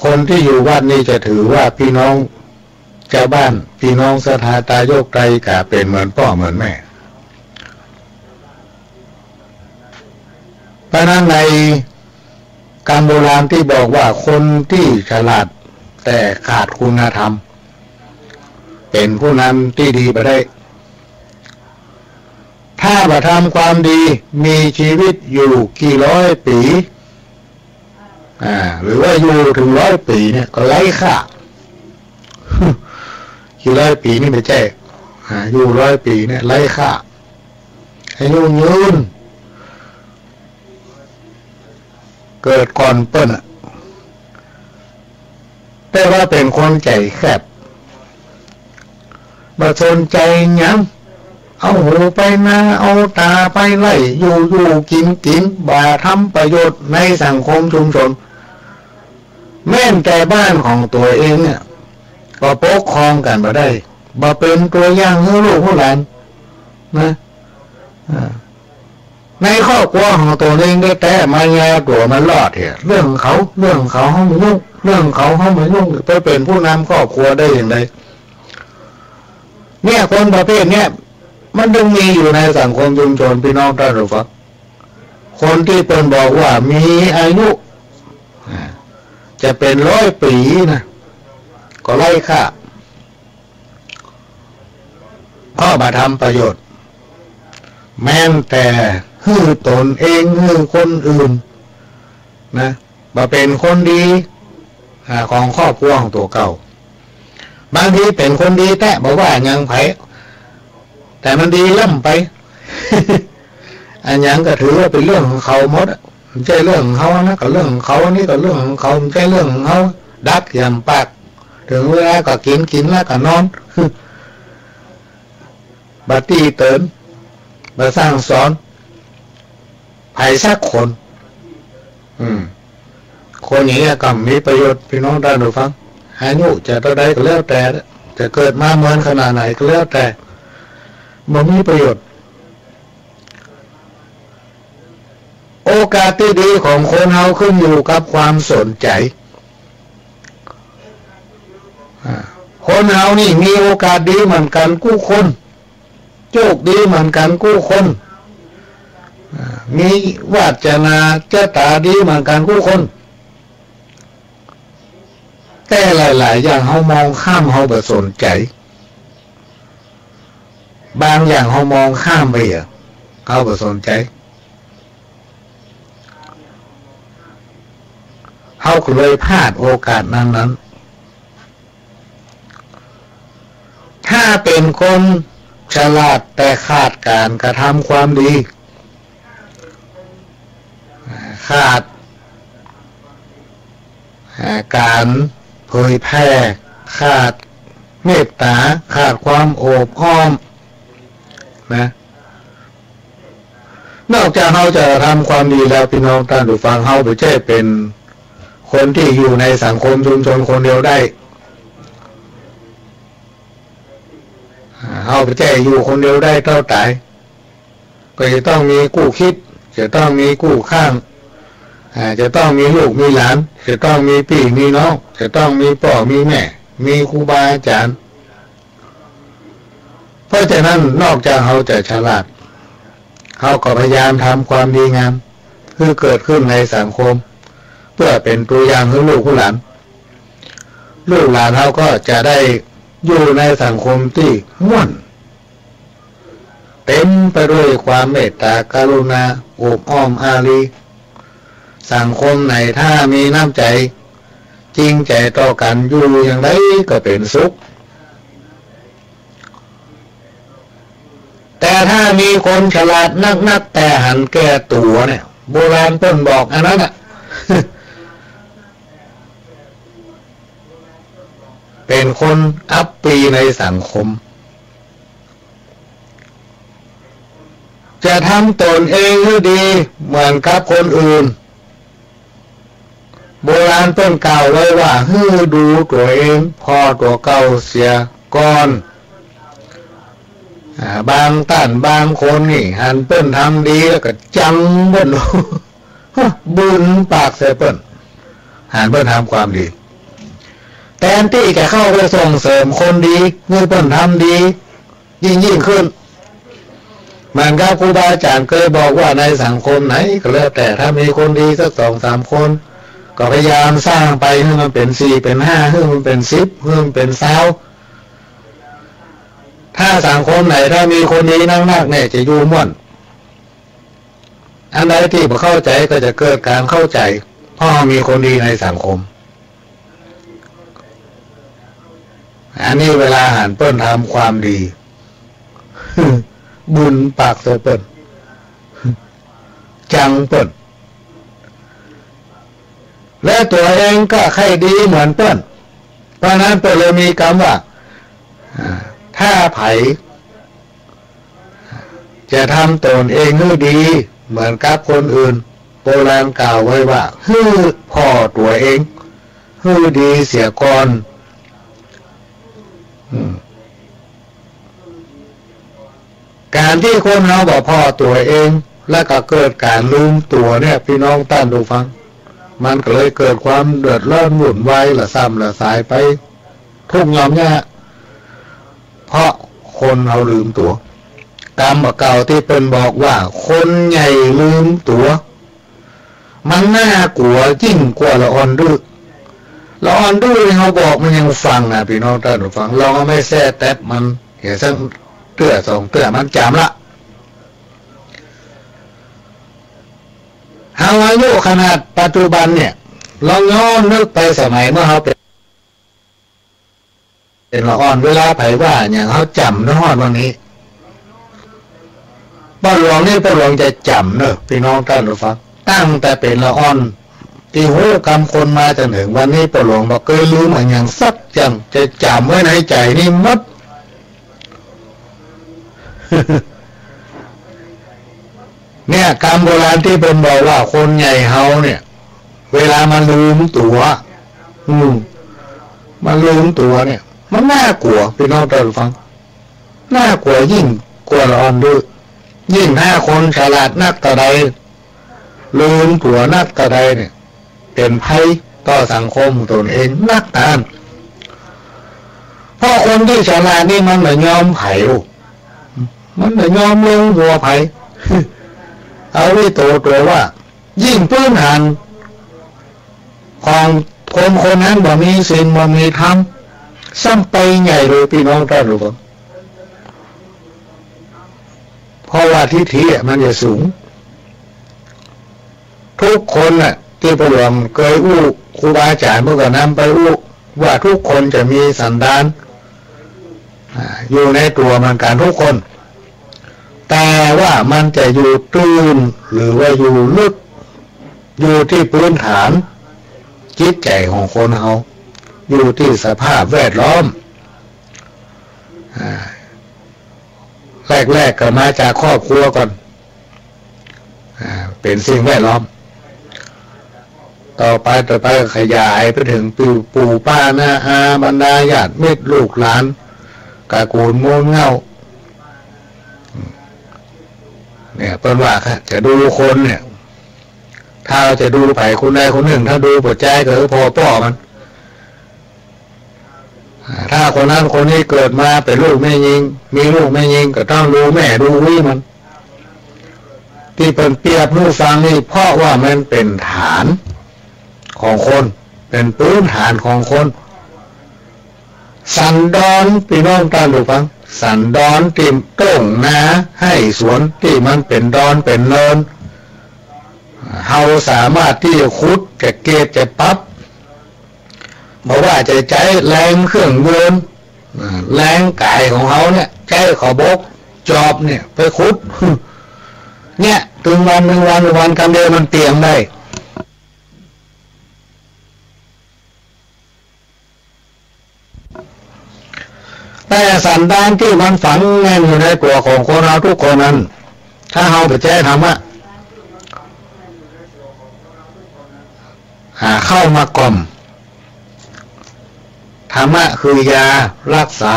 คนที่อยู่วัดนี้จะถือว่าพี่น้องชาวบ้านพี่น้องศรัทธาตายกไตรกะเป็นเหมือนพ่อเหมือนแม่เพราะนั้นในการโบราณที่บอกว่าคนที่ฉลาดแต่ขาดคุณธรรมเป็นผู้นำที่ดีไปได้ถ้า ถ้าบ่ทำความดีมีชีวิตอยู่กี่ร้อยปีหรือว่าอยู่ถึง100 ปีเนี่ยก็ไร้ค่า กี่ร้อยปีนี่ไม่ใช่อยู่100 ปีเนี่ยไร้ค่าให้ยุ่งยืนเกิดก่อนเปิ้นแต่ว่าเป็นคนใจแคบบ่สนใจหยังเอาหูไปนาเอาตาไปไล่อยู่กินบ่ทำประโยชน์ในสังคมชุมชนแม้แต่บ้านของตัวเองเนี่ยก็ปกครองกันบ่ได้บ่เป็นตัวอย่างให้ลูกให้หลานนะในครอบครัวของตัวเองได้แต่มายาตัวมันรอดเหรอเรื่องเขาเฮาไม่ยุ่งเรื่องเขาเฮาไม่ยุ่งไปเป็นผู้นำครอบครัวได้อย่างไรเนี่ยคนประเภทเนี้ยมันต้องมีอยู่ในสังคมชุมชนพี่น้องท่านผู้ฟังคนที่เปิ้นบอกว่ามีอายุจะเป็น100 ปีนะก็ไร้ค่าพ่อมาทำประโยชน์แม้แต่ฮือตนเองฮือคนอื่นนะมาเป็นคนดีของครอบครัวของตัวเก่าบางทีเป็นคนดีแต่บอกว่ายังไผแต่มันดีล่ำไป อันยังก็ถือว่าเป็นเรื่องของเขาหมดไม่ใช่เรื่องของเขานะก็เรื่องของเขานี่ก็เรื่องของเขาไม่ใช่เรื่องของเขาดักยำปากถึงเวลาก็กินแล้วก็นอน บัดตีเตินมาสร้างสอนใครสักคนคนอย่างนี้ก็มีประโยชน์พี่น้องได้หรือฟังอายุจะเท่าใดก็แล้วแต่จะเกิดมาเหมือนขนาดไหนก็แล้วแต่มันมีประโยชน์โอกาสที่ดีของคนเฮาขึ้นอยู่กับความสนใจคนเฮานี่มีโอกาสดีเหมือนกันกู้คนโชคดีเหมือนกันกู้คนมีวาสนาเจ้าตาดีเหมือนกันกู้คนแต่หลายๆอย่างเฮามองข้ามเฮาบ่สนใจบางอย่างเฮามองข้ามไปเฮาบ่สนใจเฮาก็เลยพลาดโอกาสนั้นถ้าเป็นคนฉลาดแต่ขาดการกระทำความดีขาดการเผยแพร่ขาดเมตตาขาดความโอบอ้อมนะนอกจากเราจะทำความดีแล้วพี่น้องท่านผู้ฟังเราไม่ใช่เป็นคนที่อยู่ในสังคมชุมชนคนเดียวได้เราไม่ใช่อยู่คนเดียวได้เท่าตายก็จะต้องมีกู้คิดจะต้องมีกู้ข้างจะต้องมีลูกมีหลานจะต้องมีพี่มีน้องจะต้องมีพ่อมีแม่มีครูบาอาจารย์เพราะฉะนั้นนอกจากเขาจะฉลาดเขาก็พยายามทำความดีงามคือเกิดขึ้นในสังคมเพื่อเป็นตัวอย่างให้ลูกหลานเขาก็จะได้อยู่ในสังคมที่ม่วนเต็มไปด้วยความเมตตากรุณาโอบอ้อมอารีสังคมไหนถ้ามีน้ำใจจริงใจต่อกันอยู่อย่างไรก็เป็นสุขแต่ถ้ามีคนฉลาดนักแต่หันแก่ตัวเนี่ยโบราณเพิ่นบอกอันนั้นเป็นคนอัปปีในสังคมจะทำตนเองให้ดีเหมือนกับคนอื่นโบราณต้นกล่าวไว้ว่าให้ดูตัวเองพอตัวเก่าเสียก่อนบางท่านบางคนนี่หันเปิ้นทำดีแล้วก็จังเปิ้นบุญปากใส่เปิ้นหันเปิ้นทำความดีแทนที่จะเข้าไปส่งเสริมคนดีเมื่อเปิ้นทำดียิ่งขึ้นมันก็ครูบาอาจารย์เคยบอกว่าในสังคมไหนก็แล้วแต่ถ้ามีคนดีสัก 2-3 คนก็พยายามสร้างไปให้มันเป็น4เป็น5ให้มันเป็น10ให้มันเป็น20ถ้าสังคมไหนถ้ามีคนดีนักๆเนี่ยจะอยู่ม่วน อันใดที่บ่เข้าใจก็จะเกิดการเข้าใจเพราะมีคนดีในสังคมอันนี้เวลาหันเปิ้นทำความดีบุญปากเปิ้นจังเปิ้นและตัวเองก็ใครดีเหมือนเปิ้นเพราะนั้นเปิ้นเลยมีคำว่าถ้าไผจะทำตนเองให้ดีเหมือนกับคนอื่นโบราณกล่าวไว้ว่าฮื้อพ่อตัวเองฮื้อดีเสียก่อนการที่คนเราบอกพ่อตัวเองแล้วก็เกิดการลืมตัวเนี่ยพี่น้องท่านผู้ฟังมันก็เลยเกิดความเดือดร้อนวุ่นวายละซ้ำละสายไปทุกข์ยอมยากเพราะคนเราลืมตัวกรรมเก่าที่เป็นบอกว่าคนใหญ่ลืมตัวมันน่ากลัวยิ่งกว่าละอ่อนดื้อละอ่อนดื้อเขาบอกมันยังฟังนะพี่น้องท่านผู้ฟังเราไม่แซ่แตบมันเห็นสักเตื้อสองเตื้อมันจำละเอาอายุขนาดปัจจุบันเนี่ยลองย้อนนึกไปสมัยเมื่อเขาเป็นละอ่อนเวลาไผว่าอย่างเขาจำนะฮอดวันนี้ป้าหลวงนี่ป้าหลวงจะจำเนอะพี่น้องท่านผู้ฟังตั้งแต่เป็นละอ่อนที่หูกำคนมาจนถึงวันนี้ป้าหลวงบอกเคยลืมอย่างสักจังจะจำไว้ในใจนี่มัดเนี่ยคำโบราณที่เป็นบอกว่าคนใหญ่เฮาเนี่ยเวลามันลืมตัวมันลืมตัวเนี่ยมันน่ากลัวพี่น้องท่านผู้ฟังน่ากลัวยิ่งกว่าละอ่อนด้วยยิ่งถ้าคนฉลาดนักตะใดลืมตัวนักตะใดเนี่ยเป็นภัยต่อสังคมตนเองนักตานเพราะคนที่ฉลาดนี่มันไม่ยอมไผ่มันไม่ยอมลงหัวไผ่เอาไว้ตัวว่ายิ่งพื้นฐานของคนนั้นบ่มีศีลบ่มีธรรมซ้ำไปใหญ่เลยพี่น้องท่านผู้ฟังเพราะว่าทิฏฐิมันจะสูงทุกคนน่ะที่ประหลวงเคยอู้ครูบาอาจารย์เมื่อก่อนนำไปอู้ว่าทุกคนจะมีสันดานอยู่ในตัวมันกันทุกคนแต่ว่ามันจะอยู่ตื้นหรือว่าอยู่ลึกอยู่ที่พื้นฐานจิตใจของคนเขาอยู่ที่สภาพแวดล้อมแรกก็มาจากครอบครัวก่อนเป็นสิ่งแวดล้อมต่อไปขยายไปถึงปู่ป้าน้าอาบรรดาญาติมิตรลูกหลานกากูลมูลเงาเนี่ยเป็นว่าจะดูคนเนี่ยถ้าจะดูไผ่คนใดคนหนึ่งถ้าดูปวดใจก็คือพ่อมันถ้าคนนั้นคนนี้เกิดมาเป็นลูกแม่ยิงมีลูกแม่ยิงก็ต้องดูแม่ดูวิมันที่เป็นเปรียบผู้ฟังนี่เพราะว่ามันเป็นฐานของคนเป็นพื้นฐานของคนสันดอนพี่น้องท่านผู้ฟังสันดอนติมต้งนาให้สวนที่มันเป็นดอนเป็นเนินเฮาสามารถที่จะขุดจะเกตจะปับเพราะว่าจะใช้แรงเครื่องยนต์แรงกายของเขาเนี่ยใช้ขอบกจอบเนี่ยไปขุดเนี่ยถึงวันคำเดียวมันเตียงได้แต่สันดานที่มันฝังแน่นอยู่ในตัวของคนเราทุกคนนั้นถ้าเราไปแจ้ทำเข้ามากล่อมธรรมะคือยารักษา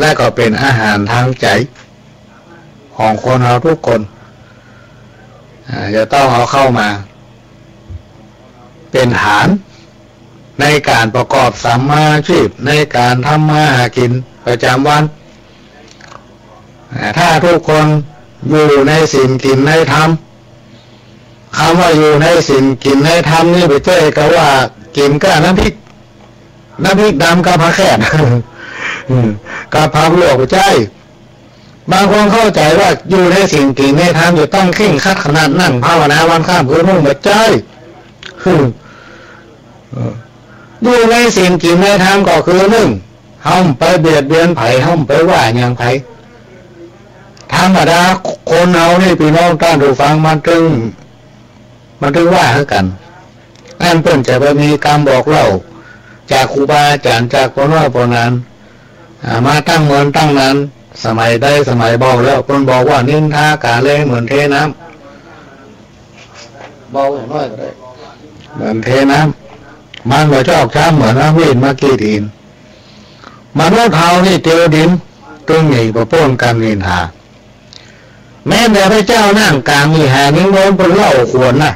และก็เป็นอาหารทางใจของคนเราทุกคนจะต้องเอาเข้ามาเป็นฐานในการประกอบสัมมาอาชีพในการทำมาหากินประจำวันถ้าทุกคนอยู่ในสิ่งกินในธรรมคำว่าอยู่ในสิ่งกินในธรรมนี่ไปเจอกับว่ากินก็น้ำพริกดำกับผักแคบกับผักลวกใจ บางคนเข้าใจว่าอยู่ในสิ่งที่ไม่ทำจะต้องเข่งคัดขนาดนั่งภาวนาวันข้ามคืนรุ่งมาใจอยู่ในสิ่งที่ไม่ทำก็คือหนึ่งห้ามไปเบียดเบียนไผ่ห้ามไปว่าอย่างไผ่ธรรมดาคนเอานี่พี่น้องต้านดูฟังมันถึงว่ากันนั่นเพิ่นจะไปมีกรรมบอกเล่าจากครูบาอาจารย์จากพ่อน้อยพ่อนานมาตั้งเงินตั้งนั้นสมัยได้สมัยบอกแล้วคนบอกว่านินทากาเลเหมือนเทน้ำบอกอย่างน้อยก็ได้เหมือนเทน้ำมันก็ชอบช้ำเหมือนน้ำวิ่งมากี่ทีนมนุษย์เฮานี่เจอดินตรงนี้ประป้นกันนินทาแม้แต่พระเจ้านั่งกลางมีหานิ้วโน้นเป็นเล่าขวนนะ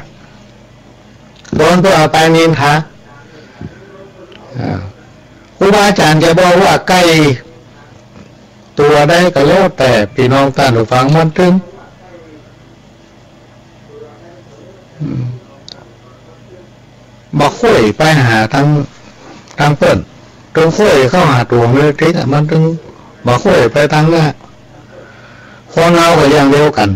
โดนตัวเอาไปนินทาครูบาอาจารย์จะบอกว่าไก่ตัวได้ก็แล้วแต่พี่น้องท่านผู้ฟังมันถึงบอกคุยไปหาทางเปิ้นตรงคุยเข้าหาตัวเลยทีแต่มันถึงบอกคุยไปทางนั้นคนเราก็อย่างเดียวกัน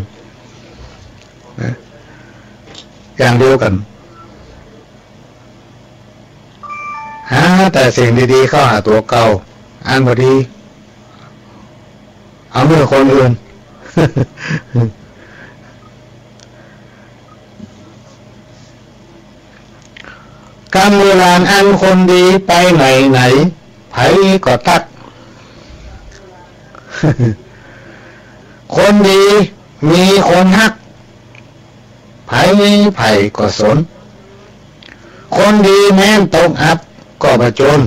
อย่างเดียวกันหาแต่สิ่งดีๆเข้าหาตัวเก่าอันพอดีเอาเมื่อคนอื่น กรรมเวลาอันคนดีไปไหนไผก็ตัก คนดีมีคนฮักไผก็สนคนดีแม้นตกอับก็ประจน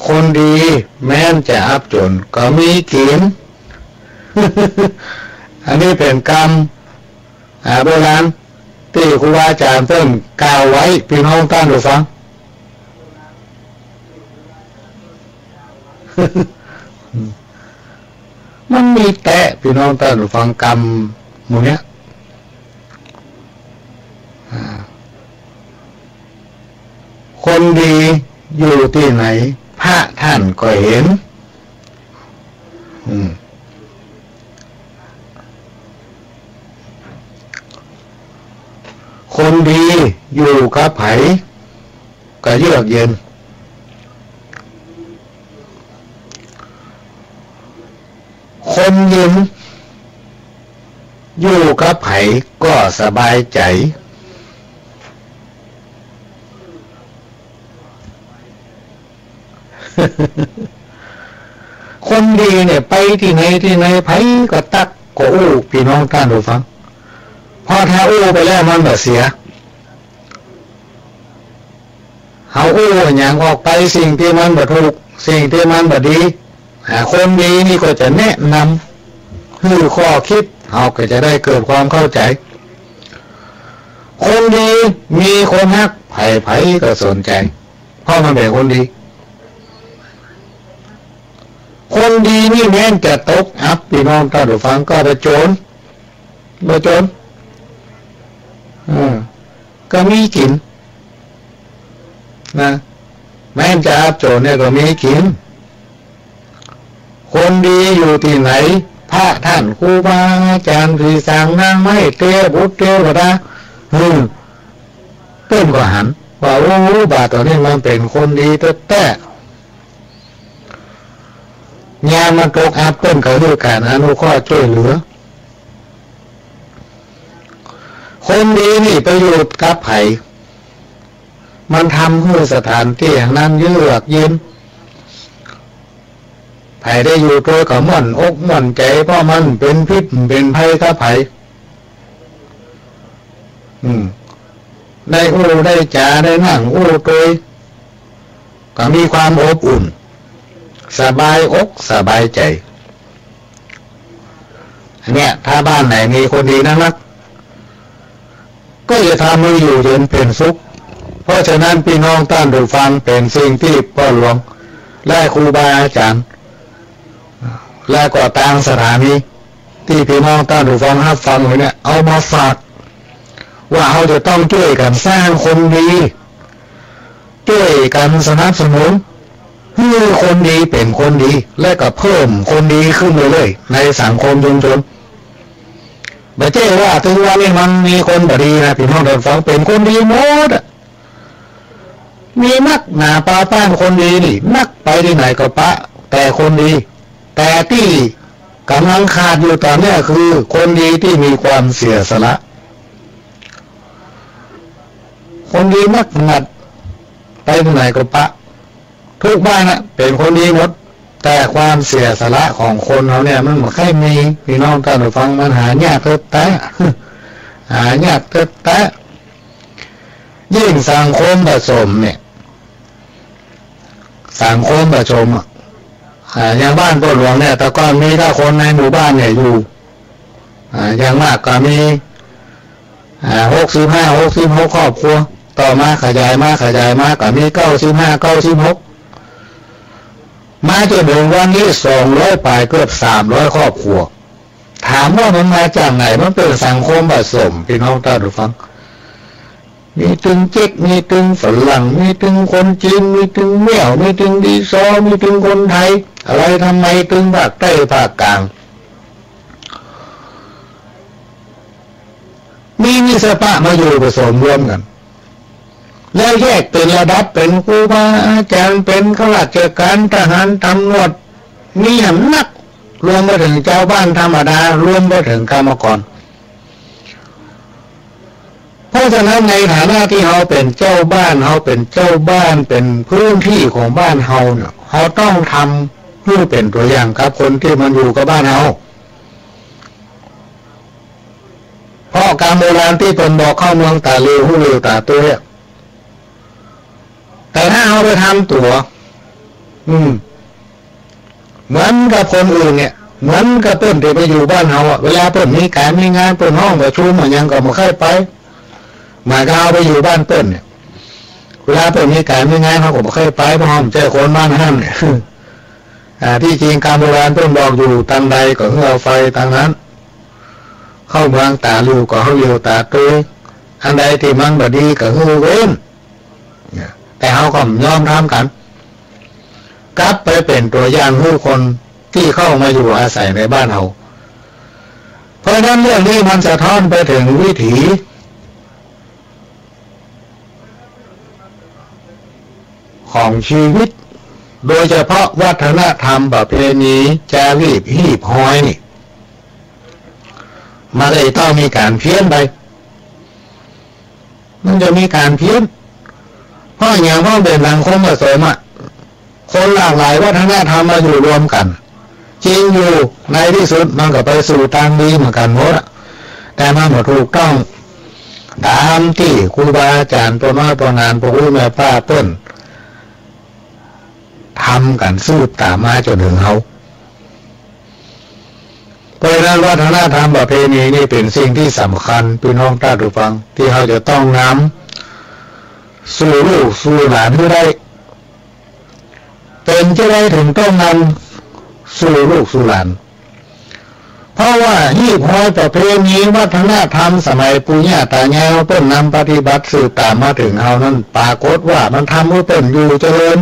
คนดีแม้นจะอับจนก็มีกิน อันนี้เป็นกรรมโบราณที่ครูบาอาจารย์เพิ่มกล่าวไว้พี่น้องท่านผู้ฟัง มันมีแต่พี่น้องท่านผู้ฟังกรรมหมู่เนี้ยคนดีอยู่ที่ไหนพระท่านก็เห็นคนดีอยู่กับไผก็เยือกเย็นคนยินอยู่กับไผก็สบายใจคนดีเนี่ยไปที่ไหนไผก็ตักก็อู้พี่น้องท่านผู้ฟังพอถ้าอู้ไปแล้วมันแบบเสียเขาอู้อย่างออกไปสิ่งที่มันแบบถูกสิ่งที่มันแบบดีคนดีนี่ก็จะแนะนำคือข้อคิดเขาก็จะได้เกิดความเข้าใจคนดีมีคนฮักไผก็สนใจเพราะมันเป็นคนดีคนดีนี่แม้นจะตกอับพี่น้องท่านผู้ฟังก็ไปโจรก็มีกินนะแม้นจะอับโจรเนี่ยก็มีกินคนดีอยู่ที่ไหนพระท่านครูบาอาจารย์ที่สั่งนางไม่เทบุตรเทวดาเต้นก็หันว่าโอ้บาตัวนี้มันเป็นคนดีแต่งานมันตกอับต้นเขาด้วยการอนุเคราะห์ช่วยเหลือคนดีนี่ไปอยู่กับไผ่มันทำให้สถานที่อย่างนั้นเยือกเย็นไผ่ได้อยู่ตัวกับม่อนอกม่อนใจเพราะมันเป็นพิษเป็นภัยกับไผ่ได้อู้ได้จ่าได้นั่งอู้โดยก็มีความอบอุ่นสบายอกสบายใจเนี่ยถ้าบ้านไหนมีคนดีนักก็จะทำให้อยู่เย็นเป็นสุขเพราะฉะนั้นพี่น้องท่านผู้ฟังเป็นสิ่งที่พ่อหลวงและครูบาอาจารย์และก็ต่างสถานีที่พี่น้องท่านผู้ฟังรับฟังอยู่เนี่ยเอามาฝากว่าเราจะต้องช่วยกันสร้างคนดีช่วยกันสนับสนุน ให้คนดีเป็นคนดีและก็เพิ่มคนดีขึ้นเลยๆในสังคมชุมชนไม่ใช่ว่าถึงว่านี่มันมีคนบดีนะพี่น้องเดินฟังเป็นคนดีหมดมีนักหนาปาป้านคนดีนี่นักไปที่ไหนก็ปะแต่คนดีแต่ที่กำลังขาดอยู่ตอนนี้คือคนดีที่มีความเสียสละคนดีนักหนัดไปที่ไหนก็ปะทุกบ้านนะเป็นคนดีหมดแต่ความเสียสละของคนเขาเนี่ยมันไม่ค่อยมีพี่น้องท่านผู้ฟังมันหายากเกินแต่หายากเกินแต่ยิ่งสังคมผสมเนี่ยสังคมผสมอย่างบ้านปวดหลวงเนี่ยแต่ก่อนมีถ้าคนในหมู่บ้านเนี่ยอยู่อย่างมากก็มี65-66ครอบครัวต่อมาขยายมาก็มี95-96มาจนถึงวันนี้200ปลายเกือบ300ครอบครัวถามว่ามันมาจากไหนมันเป็นสังคมผสมพี่น้องท่านผู้ฟังมีถึงเจ๊กมีถึงฝรั่งมีถึงคนจีนมีถึงเมี่ยวมีถึงดีซอมีถึงคนไทยอะไรทำไมถึงภาคใต้ภาคกลางมีสภาพมาอยู่ผสมรวมกันแล้วแยกเป็นระดับเป็นครูบาอาจารย์เป็นข้าราชการทหารตำรวจมีอำนาจรวมไปถึงเจ้าบ้านธรรมดารวมไปถึงกรรมกรเพราะฉะนั้นในฐานะที่เราเป็นเจ้าบ้านเราเป็นเจ้าบ้านเป็นพื้นที่ของบ้านเราเนี่ยเราต้องทำให้เป็นตัวอย่างครับคนที่มันอยู่กับบ้านเราเพราะการโบราณที่เป็นบอกเข้าเมืองตาเลียวหูเลียวตาตัวเนี่ยแต่ถ้าเอาไปทำตัวเหมือนกับคนอื่นเนี่ยเหมือนกับเปิ้นที่ไปอยู่บ้านเราเวลาเปิ้นมีการมีงานเปิ้นห้องประชุมมันยังก็ไม่ค่อยไปหมายก็เอาไปอยู่บ้านเปิ้นเนี่ยเวลาเปิ้นมีการมีงานเขาก็ไม่ค่อยไปเพราะห้องเจอคนบ้านห้ามเนี่ยที่จริงการโบราณเปิ้นบอกอยู่ทางใดก็เอาไฟทางนั้นเข้าเมืองตาลูก็เขาอยู่ตาตัวอันใดที่มันบดีก็คือเว้นแต่เขาก็ยอมทำกันกลับไปเป็นตัวอย่างให้คนที่เข้ามาอยู่อาศัยในบ้านเราเพราะฉะนั้นเรื่องนี้มันสะท้อนไปถึงวิถีของชีวิตโดยเฉพาะวัฒนธรรมประเพณีจารีตหีบห้อยนี่มันเลยต้องมีการเพี้ยนไปมันจะมีการเพี้ยนเพราะอย่างว่าเป็นสังคมผสมคนหลากหลายวัฒนธรรมมาอยู่รวมกันจริงอยู่ในที่สุดมันก็ไปสู่ทางดีเหมือนกันหมดแต่มันไม่ถูกต้องตามที่ครูบาอาจารย์ตัวน้อยตัวนานพวกลูกแม่ป้าเปิ้นทำกันสืบตามมาจนถึงเขาเพราะฉะนั้นวัฒนธรรมประเพณีนี่เป็นสิ่งที่สำคัญพี่น้องท่านผู้ฟังที่เขาจะต้องนำสู่ลูกสู่หลานให้ได้เป็นจะได้ถึงต้องนำสู่ลูกสู่หลานเพราะว่าหีบห้อยประเพณีวัฒนธรรมสมัยปู่ย่าตายายเปิ้นนำปฏิบัติสืบตามมาถึงเขานั้นปรากฏว่ามันทำให้เปิ้นอยู่เจริญ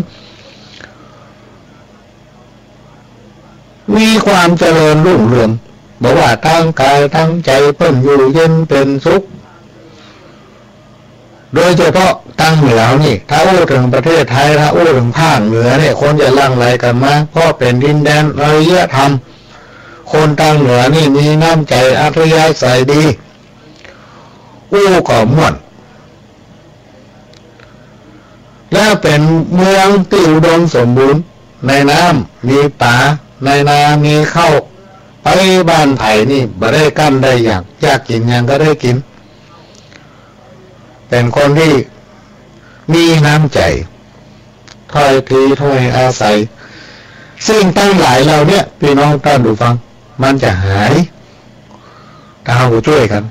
มีความเจริญรุ่งเรืองบอกว่าทั้งกายทั้งใจเปิ้นอยู่เย็นเป็นสุขโดยเฉพาะตั้งเหนือนี่ถ้าอู้ถึงประเทศไทยถ้าอู้ถึงภาคเหนือเนี่ยคนจะลั่งไหลกันมาเพราะเป็นดินแดนอารยธรรมคนตั้งเหนือนี่มีน้ำใจอัธยาศัยดีอู้ก็ม่วนแล้วเป็นเมืองที่อุดมสมบูรณ์ในน้ำมีป่าในนามีข้าวไปบ้านไผ่นี่บ่ได้กั้นได้อยากกินยังก็ได้กินเป็นคนที่มีน้ำใจถ้อยทีถ้อยอาศัยสิ่งตั้งหลายเราเนี่ยพี่น้องท่านผู้ฟังมันจะหายถ้าเราช่วยกัน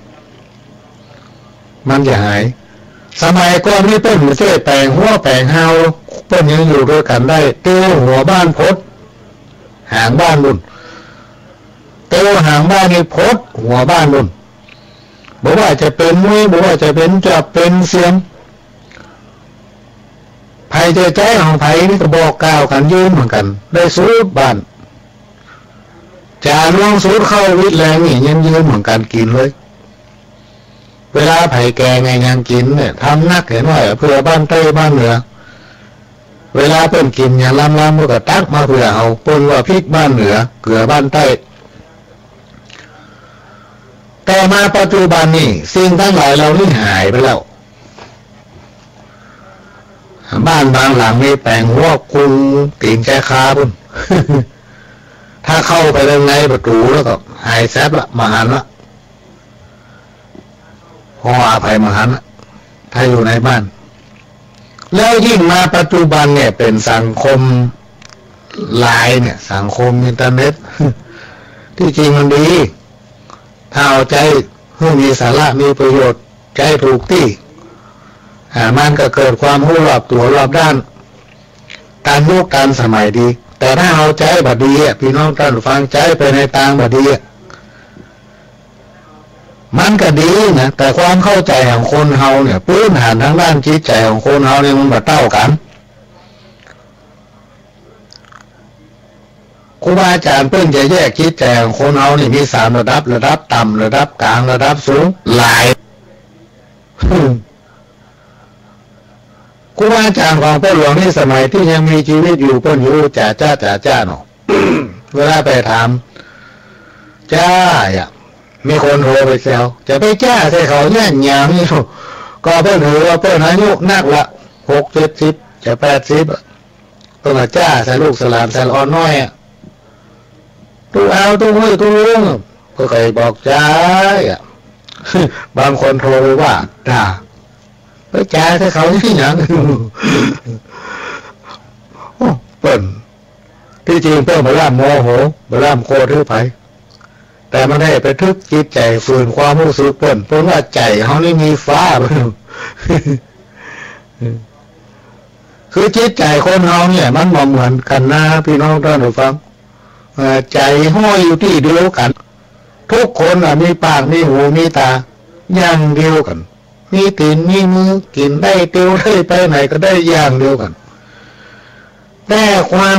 มันจะหายสมัยก่อนนี่เปิ้นมาช่วยแปลงหัวแปลงเฮาเปิ้นยังอยู่ด้วยกันได้เตี้ยหัวบ้านพดหางบ้านนุ่นเตี้ยหางบ้านนี่พดหัวบ้านนุ่นบอกว่าจะเป็นมุ้ยบอกว่าจะเป็นจับเป็นเสียมพ ภัยใจของภัยนี่ก็บอกกล่าวกันยืมเหมือนกันได้สูตรบ้านจะลวงสูตรเข้าวิทย์แรงนี่ยืมเหมือนกันกินเลยเวลาไผ่แกงไงยังกินเนี่ยทำนักเห็นว่าเพื่อบ้านใต้บ้านเหนือเวลาเพิ่นกินอย่างล้ำก็ตักมาเพื่อเอาปนว่าพริกบ้านเหนือเกลือบ้านใต้แต่มาปัจจุบันนี่สิ่งทั้งหลายเรานี่หายไปแล้วบ้านบางหลังนี่แต่งหัวคุงตีนแค่คาพุ่น ถ้าเข้าไปในประตูแล้วก็หายแซบละมหันละพออภัยมหันละถ้าอยู่ในบ้านแล้วยิ่งมาปัจจุบันเนี่ยเป็นสังคมไลน์เนี่ยสังคมอินเทอร์เน็ต ที่จริงมันดีถ้าเอาใจให้มีสาระมีประโยชน์ใจถูกที่มันก็เกิดความรู้รอบตัวรอบด้านการยุคการสมัยดีแต่ถ้าเอาใจบดีพี่น้องท่านฟังใจไปในทางบดีมันก็ดีนะแต่ความเข้าใจของคนเฮาเนี่ยพื้นฐานทางด้านจิตใจของคนเฮาเนี่ยมันบ่เท่ากันครูบาอาจารย์เพิ่งจะแยกจิตใจของคนเฮานี่มี3ระดับระดับต่ำระดับกลางระดับสูงหลายครูบาอาจารย์ของพ่อหลวงนี่สมัยที่ยังมีชีวิตอยู่เพิ่นอยู่จ่าจ้าเนาะ เวลาไปถามจ้ามีคนโทรไปแซวจะไปจ้าใส่เขาเนี่ยหยามนี่ก็เพิ่นถือว่าเพิ่นอายุนักละ60-70จะ80เพิ่นว่าจ้าใส่ลูกสลามใส่อ่อนน้อยตู้เอาตู้เฮ้ยตู้ลุงก็เคยบอกจ้าบางคนโทรไปว่าด่าไปจ้าใส่เขาที่หยังเปิ้นที่จริงเปิ้นบ่ล่ามโมโหบ่ล่ามโคตรหรือไผแต่มันได้ไปทึกจิตใจฝืนความรู้สึกเปิ้นเพราะว่าใจเฮานี่มีฟ้าคือจิตใจคนเฮาเนี่ยมันบ่เหมือนกันนะพี่น้องท่านผู้ฟังใจห้อยอยู่ที่เดียวกันทุกคนมีปากมีหูมีตาอย่างเดียวกันมีตีนมีมือกินได้เตียวได้ไปไหนก็ได้อย่างเดียวกันแต่ความ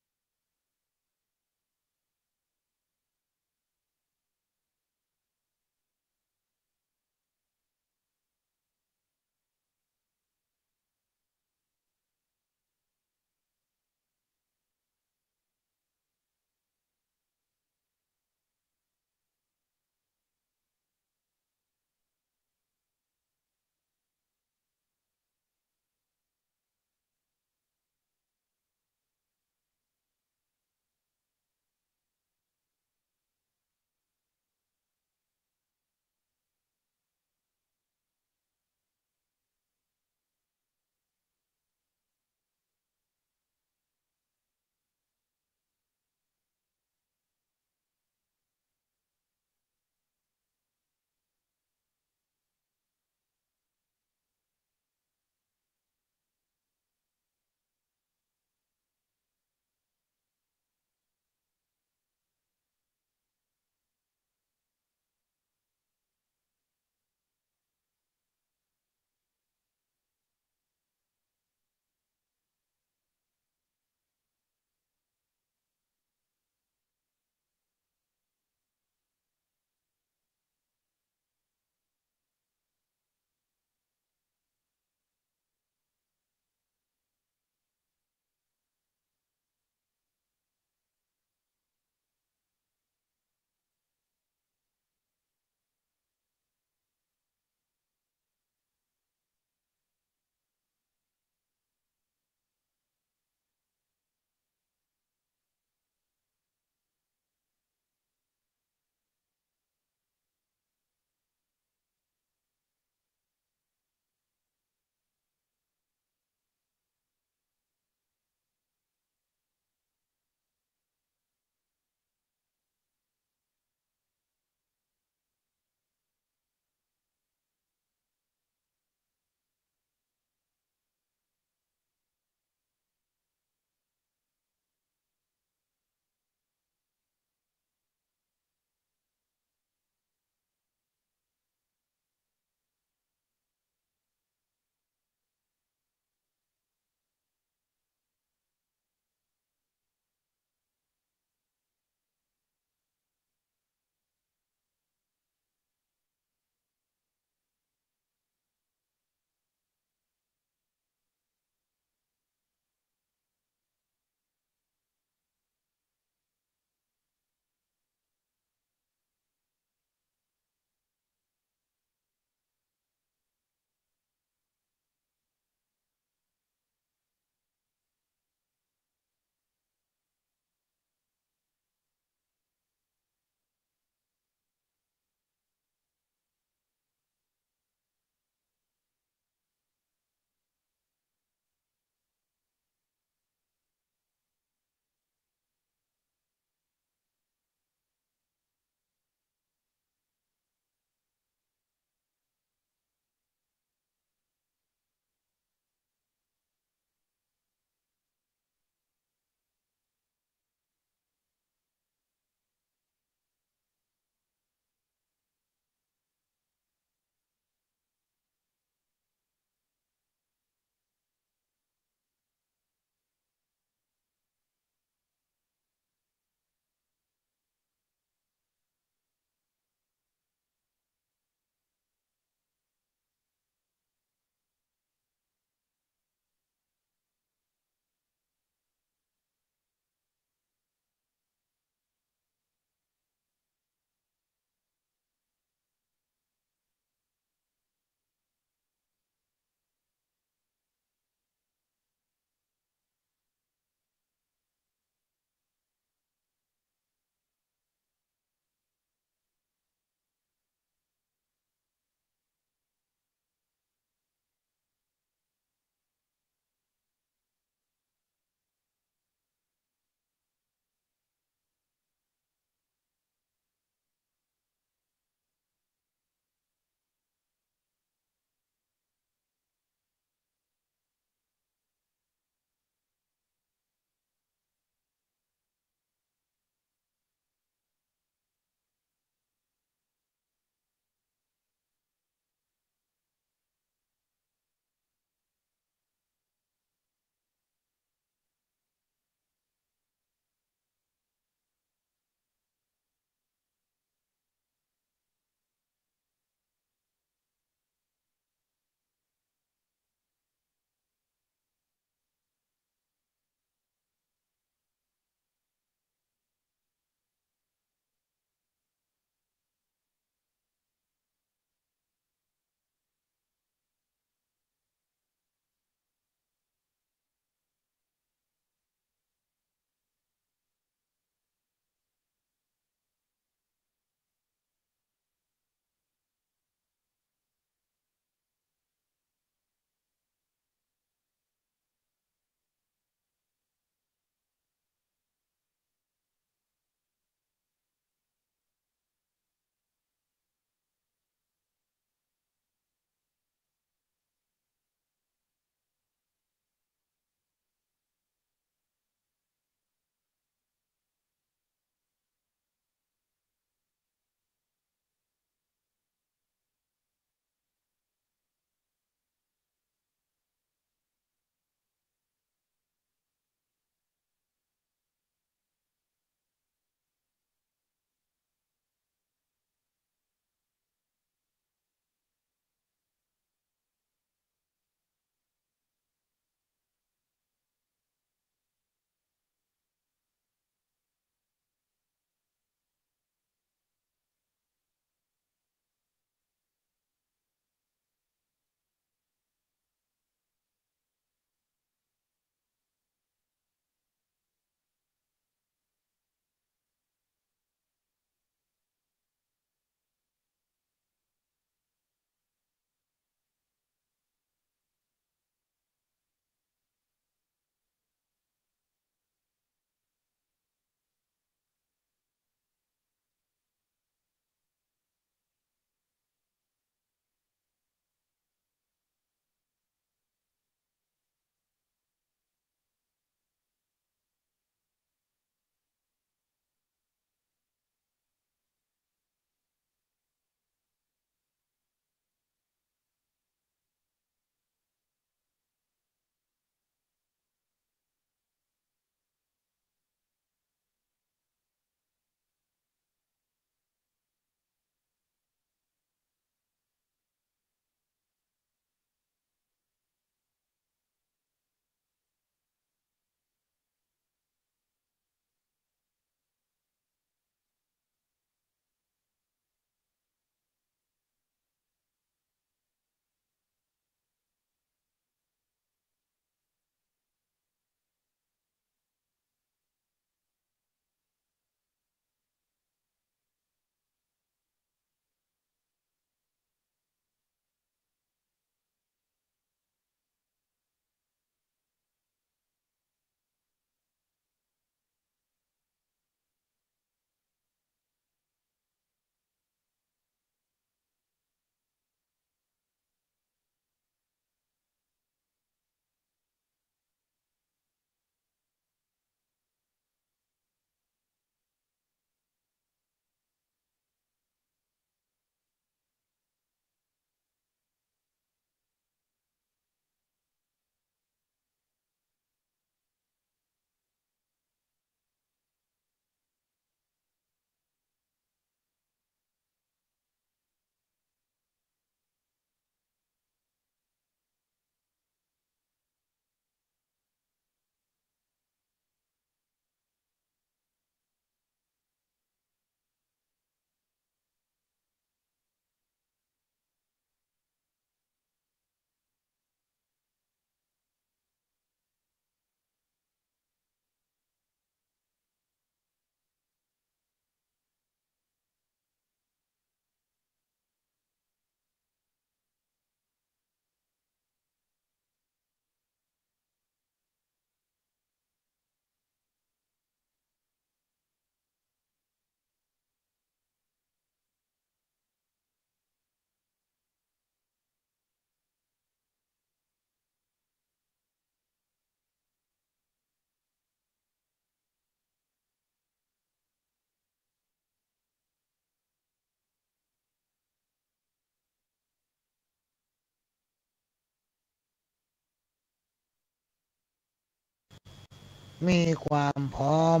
มีความพร้อม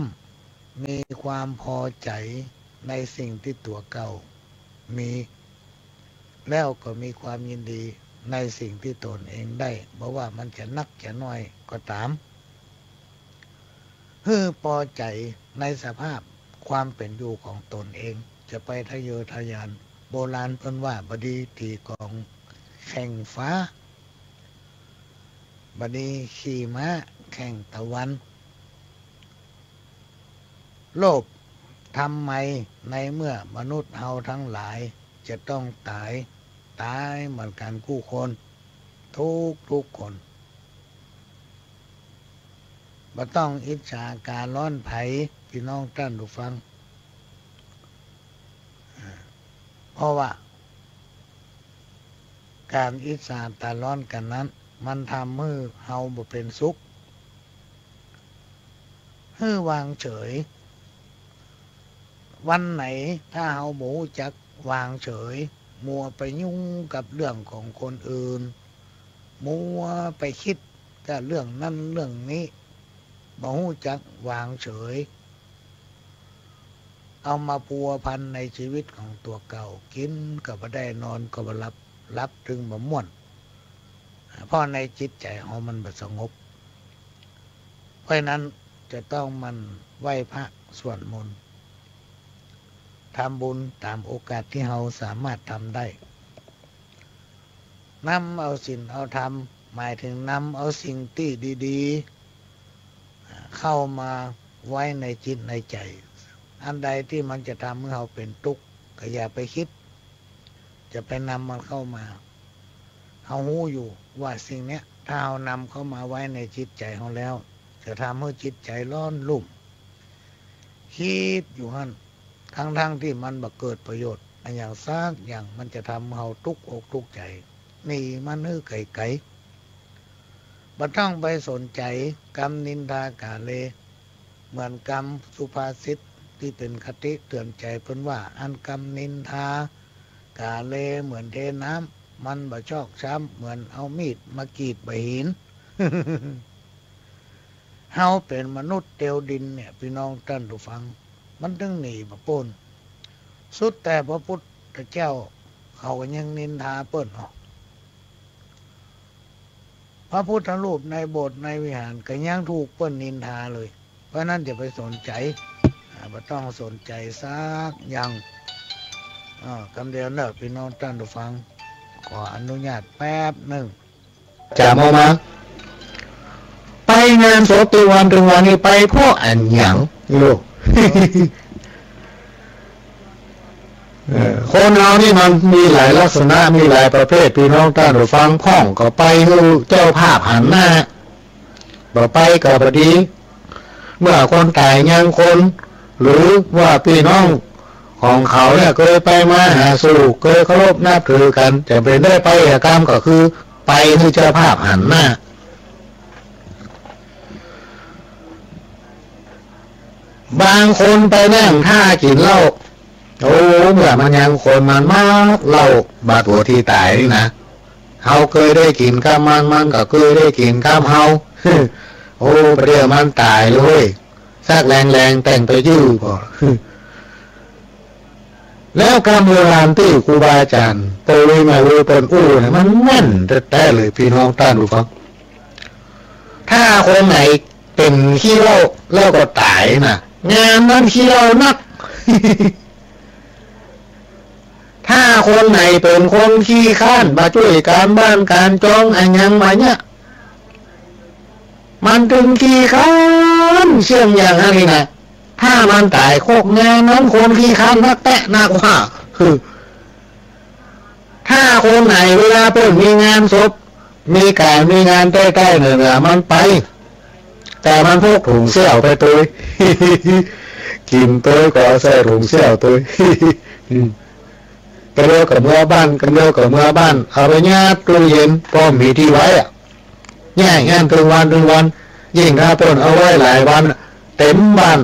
มีความพอใจในสิ่งที่ตัวเก่ามีแล้วก็มีความยินดีในสิ่งที่ตนเองได้บอกว่ามันจะนักจะน้อยก็ตามพอใจในสภาพความเป็นอยู่ของตนเองจะไปทะเยอทะยานโบราณเพิ่นว่าบดีตีกองแข่งฟ้าบดีขี่ม้าแข่งตะวันโลภทำไมในเมื่อมนุษย์เฮาทั้งหลายจะต้องตายเหมือนกันคู่คนทุกคนบ่ต้องอิจฉาการร้อนไผพี่น้องท่านผู้ฟังเพราะว่าการอิจฉาตาร้อนกันนั้นมันทำให้เฮาบ่เป็นสุขวางเฉยวันไหนถ้าเฮาบ่รู้จักวางเฉยมัวไปยุ่งกับเรื่องของคนอื่นมัวไปคิดกับเรื่องนั้นเรื่องนี้บ่รู้จักวางเฉยเอามาพัวพันในชีวิตของตัวเก่ากินก็บ่ได้นอนก็บ่หลับถึงบ่ม่วนเพราะในจิตใจเฮามันบ่สงบเพราะนั้นจะต้องมันไหว้พระสวดมนต์ทำบุญตามโอกาสที่เราสามารถทำได้นำเอาศีลเอาธรรมหมายถึงนำเอาสิ่งที่ดีๆเข้ามาไว้ในจิตในใจอันใดที่มันจะทำให้เราเป็นทุกข์ก็อย่าไปคิดจะไปนำมันเข้ามาเรารู้อยู่ว่าสิ่งนี้ถ้าเรานำเข้ามาไว้ในจิตใจของเราแล้วจะทำให้จิตใจร้อนรุ่มคิดอยู่หั่นทั้งที่มันบ่เกิดประโยชน์อันอย่างซากอย่างมันจะทำเฮาทุกข์อกทุกข์ใจนี่มันไกลบ่ต้องไปสนใจกรรมนินทากาเลเหมือนกรรมสุภาษิตที่เป็นคติเตือนใจเพิ่นว่าอันกรรมนินทากาเลเหมือนเทน้ำมันบ่ชอกช้ำเหมือนเอามีดมากรีดใบหิน เฮาเป็นมนุษย์เตียวดินเนี่ยพี่น้องท่านผู้ฟังมันถึงหนีบ่พ้นสุดแต่พระพุทธเจ้าเขาก็ยังนินทาเปิ้นเนาะพระพุทธรูปในโบสถ์ในวิหารก็ยังถูกเปิ้นนินทาเลยเพราะนั้นอย่าไปสนใจบ่ต้องสนใจซักอย่างคำเดียวเนอะพี่น้องท่านผู้ฟังขออนุญาตแป๊บหนึ่งจะมาไปงานศพถึงวันนี้ไปเพราะอันหยังลูก คนเรานี่มันมีหลายลักษณะมีหลายประเภทพี่น้องท่านผู้ฟังพ่องก็ไปเจ้าภาพหันหน้าบ่ไปก็บ่ดีเมื่อคนตายยังคนหรือว่าพี่น้องของเขาเนี่ยเคยไปมาหาสู่เคยเคารพนับถือกันจะเป็นได้ไปกรรมก็คือไปให้เจ้าภาพหันหน้าบางคนไปนั่งท่ากินเหล้าโอ้เมื่อมันยังคนมันมากเหล้าบาดหัวที่ตายนี่นะเฮาเคยได้กินข้ามมันก็เคยได้กินข้ามเฮาโอ้ประเดี๋ยวมันตายเลยซากแรงแต่งไปยื้อก่อนแล้วกรรมโบราณที่ครูบาอาจารย์โปรยมาเลยเป็นอู้เนี่ยมันแม่นแต่เลยพี่น้องท่านผู้ฟังถ้าคนไหนเป็นขี้เหล้าแล้วก็ตายนะงานนั้นขี้เหล้านัก ถ้าคนไหนเป็นคนขี้ข้านมาช่วยการบ้านการจองอันยังมาเนี่ยมันถึงขี้ข้านเชื่องอย่างนี้นะถ้ามันตายโคกงานนั้นคนขี้ข้านนักแตะนักว่าถ้าคนไหนเวลาเพิ่งมีงานศพมีการมีงานใกล้ๆเนี่ยมันไปแต่มันพกถุงเสี่ยวไปตัว กินตัวก็ใส่ถุงเสี่ยวตัว กันเร็วกับเมื่อบ้านเอาไปญาติตู้เย็นพร้อมมีที่ไว้อะง่ายงานถึงวันยิ่งถ้าเพิ่นเอาไว้หลายวันเต็มบ้าน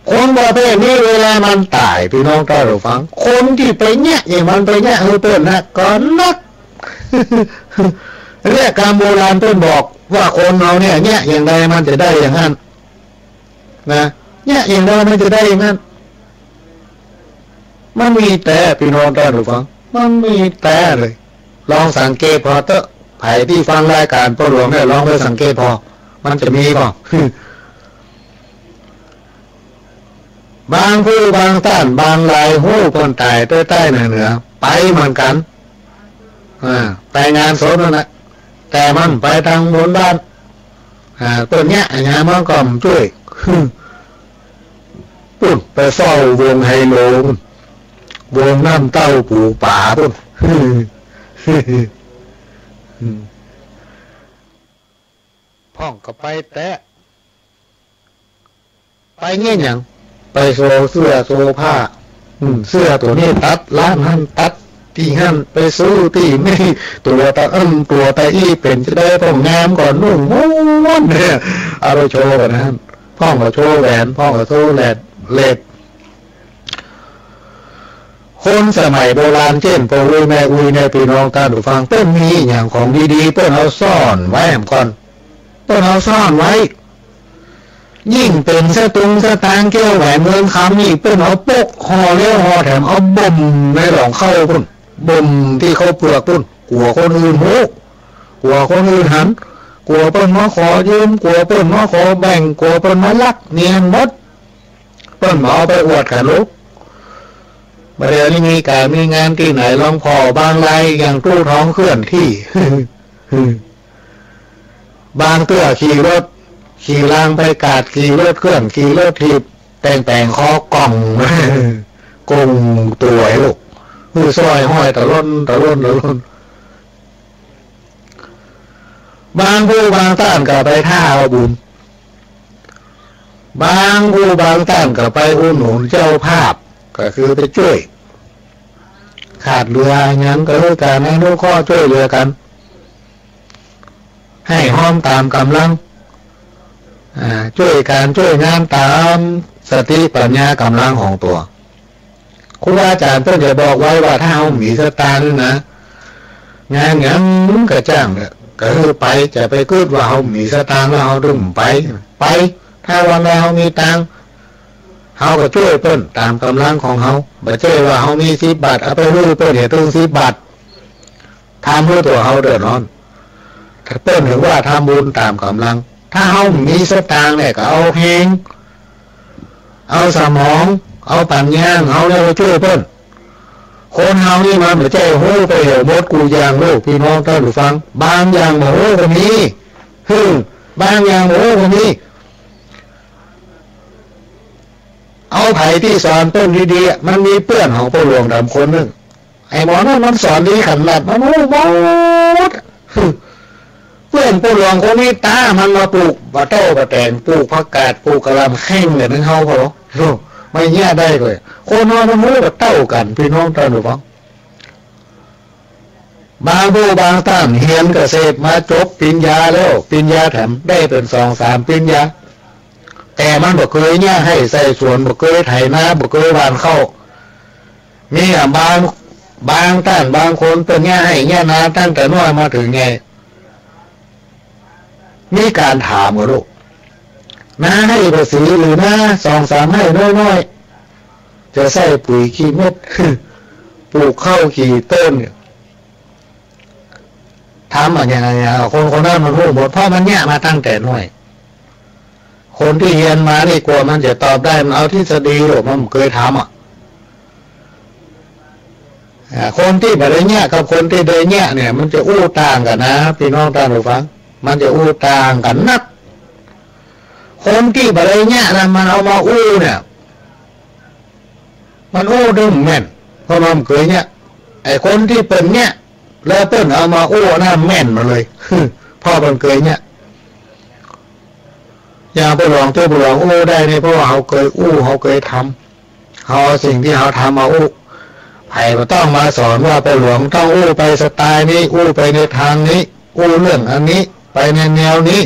คนประเภทนี้เวลามันตายพี่น้องท่านผู้ฟังคนที่ไปเนี่ยอย่างมันไปเนี่ยเพิ่นนะก็นัก เรียกกรรมโบราณเพิ่นบอก ว่าคนเราเนี่ยอย่างใดมันจะได้อย่างนั้นนะอย่างใดมันจะได้อย่างนั้นมันมีแต่พี่น้องท่านผู้ฟังมันมีแต่เลยลองสังเกตพอเตอะไผ่ที่ฟังรายการพ่อหลวงเนี่ยลองไปสังเกตพอมันจะมีป่ะบางผู้บางท่านบางรายหู้คนตายใต้เหนือไปเหมือนกันไปงานศพนั่นแหละแต่มันไปทางบนบ้านตัวเนี้ยมันก็ช่วยปุ่นไปเฝ้าวงไฮโลวงน้ำเต้าปูป่าปุ่นพ่องก็ไปแต่ไปเงี้ยอย่างไปโซเสื้อโซผ้าเสื้อตัวนี้ตัดร้านหันตัดที่หันไปซื้อที่ไม่ตัวตาตัวตาอีเป็นจะได้ต้องงามก่อนนุ่งม้วนเนี่ยเอาไปโชว์กันนะพ่องก็โชว์แหวนพ่องก็โชว์เล็ดคนสมัยโบราณเช่นพ่ออุ้ยแม่อุ้ยในพี่น้องตาดูฟังเปิ้นมีอย่างของดีๆเปิ้นเอาซ่อนไว้ก่อนเปิ้นเอาซ่อนไว้ยิ่งเป็นสตางค์แก้วแหวนเงินคำนี่เปิ้นเอาปกห่อเลี้ยวห่อแถมเอาบ่มในหลองเข้าพุ่นบ่มที่เขาเปลือกพุ่นกลัวคนอื่นหูกลัวคนอื่นหันกลัวเปิ้นมาขอยืมกลัวเปิ้นมาขอแบ่งกลัวเปิ้นมาลักเนียนมดเปิ้นเอาไปอวดกันลูกเดี๋ยวนี้มีการมีงานที่ไหนลองพอบางรายอย่างตู้ท้องเคลื่อนที่ บางเตื้อขี่รถขี่รางไปกาดขี่รถเคลื่อนขี่รถถีบแต่งคอกล่องกงตัวไอ้ลูกมือซอยห้อยตะล้นบางผู้บางท่านก็ไปท่าเอาบุญบางผู้บางท่านก็ไปอุดหนุนเจ้าภาพก็คือไปช่วยขาดเรือยังก็เลยการให้ลูกข้อช่วยเรือกันให้ห้อมตามกำลังช่วยการช่วยงานตามสติปัญญากำลังของตัวครูอาจารย์เพื่อจะบอกไว้ว่าถ้าเอามีสตางค์นะงานงั้นก็จ้างเนี่ยก็คือไปจะไปคิดว่าเอามีสตางค์แล้วเอาดึงไปถ้าวันเรามีตังค์เขาก็ช่วยเพิ่นตามกำลังของเขาบ่ใช่ว่าเขามี10 บาทเอาไปรู้เพิ่นเหตุถึง10 บาททำเพื่อตัวเขาเดือดร้อนถ้าเพิ่นถือว่าทำบุญตามกำลังถ้าเขามีสตางค์เนี่ยก็เอาเพลงเอาสมองเอาปัญญาเขาแล้วช่วยเพิ่นคนเฮานี่มันบ่ใช่โหไปเหวมดกูอย่างลูกพี่น้องท่านผู้ฟังบางอย่างโหก็มีบางอย่างโหก็มีเอาไผ่ที่สอนต้นดีๆมันมีเพื่อนของพ่อหลวงดำคนนึงไอ้หมอนั่นมันสอนดีขนาดมันโอ้โหเพื่อนพ่อหลวงคนนี้ตามันมาปลูกบะเต้าบะแตงปลูกผักกาดปลูกกะหล่ำแข้งแบบนั้นเขาพอไม่แย่ได้เลยคนนอนมันรู้บะเต้ากันพี่น้องท่านผู้ฟังบางผู้บางท่านเรียนเกษตรมาจบปริญญาแล้วปริญญาแถมได้เป็น2-3 ปริญญาแต่มันบ่เคยเนี่ยให้ใส่สวนบ่เคยไถนาบ่เคยหว่านข้าวมีบางท่านบางคนเป็นเนี่ยให้เนี่ยนาตั้งแต่น้อยมาถึงไงมีการถามกันลูกนาให้ภาษีหรือนา2-3ให้น้อยๆจะใส่ปุ๋ยขี้เม็ดปลูกข้าวกี่ต้นเนี่ยถามว่าอย่างไรคนนั้นมันรู้หมดเพราะมันเนี่ยมาตั้งแต่น้อยคนที่เรียนมานี่กลัวมันจะตอบได้มันเอาทฤษฎีหรอกมันเคยทำคนที่แบบนี้กับคนที่เดเนี่ยเนี่ยมันจะอู้ต่างกันนะพี่น้องท่านผู้ฟังมันจะอู้ต่างกันนักคนที่แบบนี้นะมันเอามาอู้เนี่ยมันอู้ดึงแม่นเพราะมันเคยเนี่ยไอ้คนที่เป็นเนี่ยแล้วเปิ้นเอามาอู้น่าแม่นมาเลยพ่อมันเคยเนี่ยอย่างไปลองตัวไปลองอู้ได้เนี่ยเพราะว่าเขาเคยอู้เขาเคยทำเขาสิ่งที่เขาทำมาอู้ไผ่ก็ต้องมาสอนว่าไปหลวงต้องอู้ไปสไตล์นี้อู้ไปในทางนี้อู้เรื่องอันนี้ไปในแนวนี้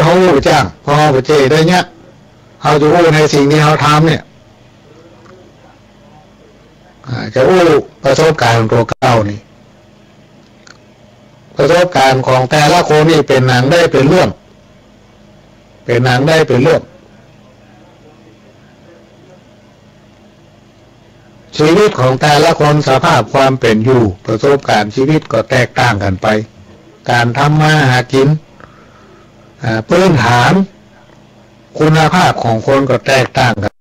เขาอู้จ้างพอไปเจได้เนี่ยเขาจะอู้ในสิ่งที่เขาทำเนี่ยจะอู้ประสบการณ์ตัวเก่านี่ ประสบการณ์ของแต่ละคนนี่เป็นหนังได้เป็นเรื่องชีวิตของแต่ละคนสภาพความเป็นอยู่ประสบการณ์ชีวิตก็แตกต่างกันไปการทำมาหากินพื้นฐานคุณภาพของคนก็แตกต่างกัน